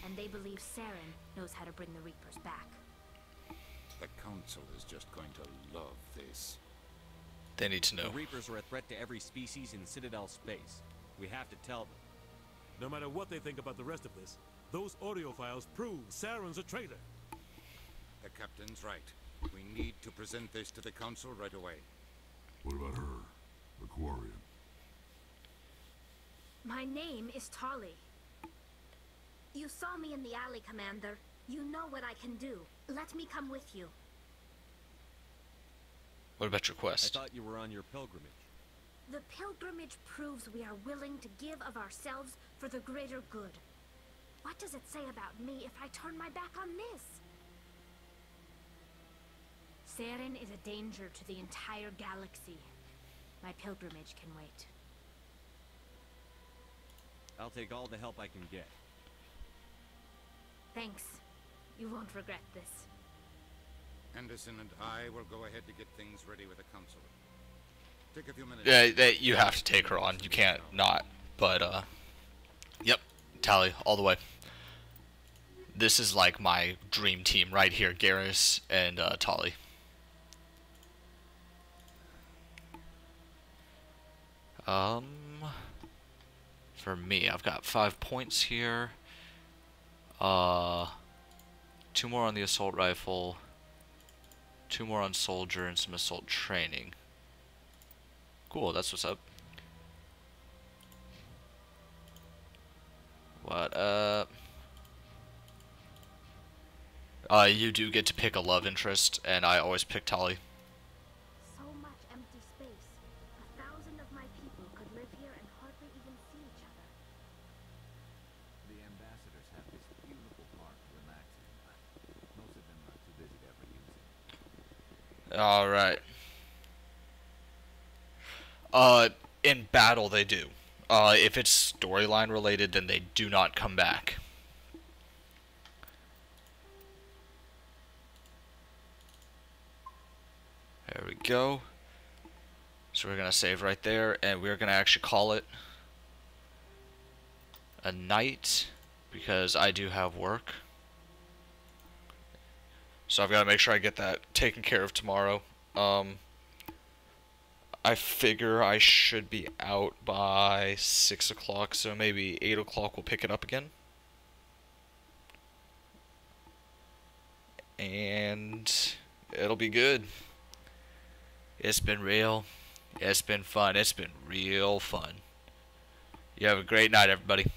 And they believe Saren knows how to bring the Reapers back.
The Council is just going to love this.
They need to know.
The Reapers are a threat to every species in Citadel space. We have to tell them.
No matter what they think about the rest of this, those audio files prove Saren's a traitor.
The Captain's right. We need to present this to the Council right away.
What about her? The Quarian?
My name is Tali. You saw me in the alley, Commander. You know what I can do. Let me come with you.
What about your quest?
I thought you were on your pilgrimage.
The pilgrimage proves we are willing to give of ourselves for the greater good. What does it say about me if I turn my back on this? Saren is a danger to the entire galaxy. My pilgrimage can wait.
I'll take all the help I can get.
Thanks. You won't regret this.
Anderson and I will go ahead to get things ready with the Council. Take a few minutes.
Yeah, you have to take her on. You can't not. But, yep. Tally, all the way. This is like my dream team right here. Garrus and, Tali. For me, I've got 5 points here. 2 more on the assault rifle. 2 more on soldier and some assault training. Cool, that's what's up. What up? You do get to pick a love interest, and I always pick Tali.
So much empty space. 1,000 of my people could live here and hardly even see each other.
The ambassadors have this beautiful park to relax in, but most of them are too busy to ever use it.
Alright. In battle they do. If it's storyline related, then they do not come back. There we go. So we're gonna save right there, and we're gonna actually call it a night, because I do have work. So I've got to make sure I get that taken care of tomorrow. I figure I should be out by 6 o'clock, so maybe 8 o'clock we'll pick it up again. And it'll be good. It's been real. It's been fun. It's been real fun. You have a great night, everybody.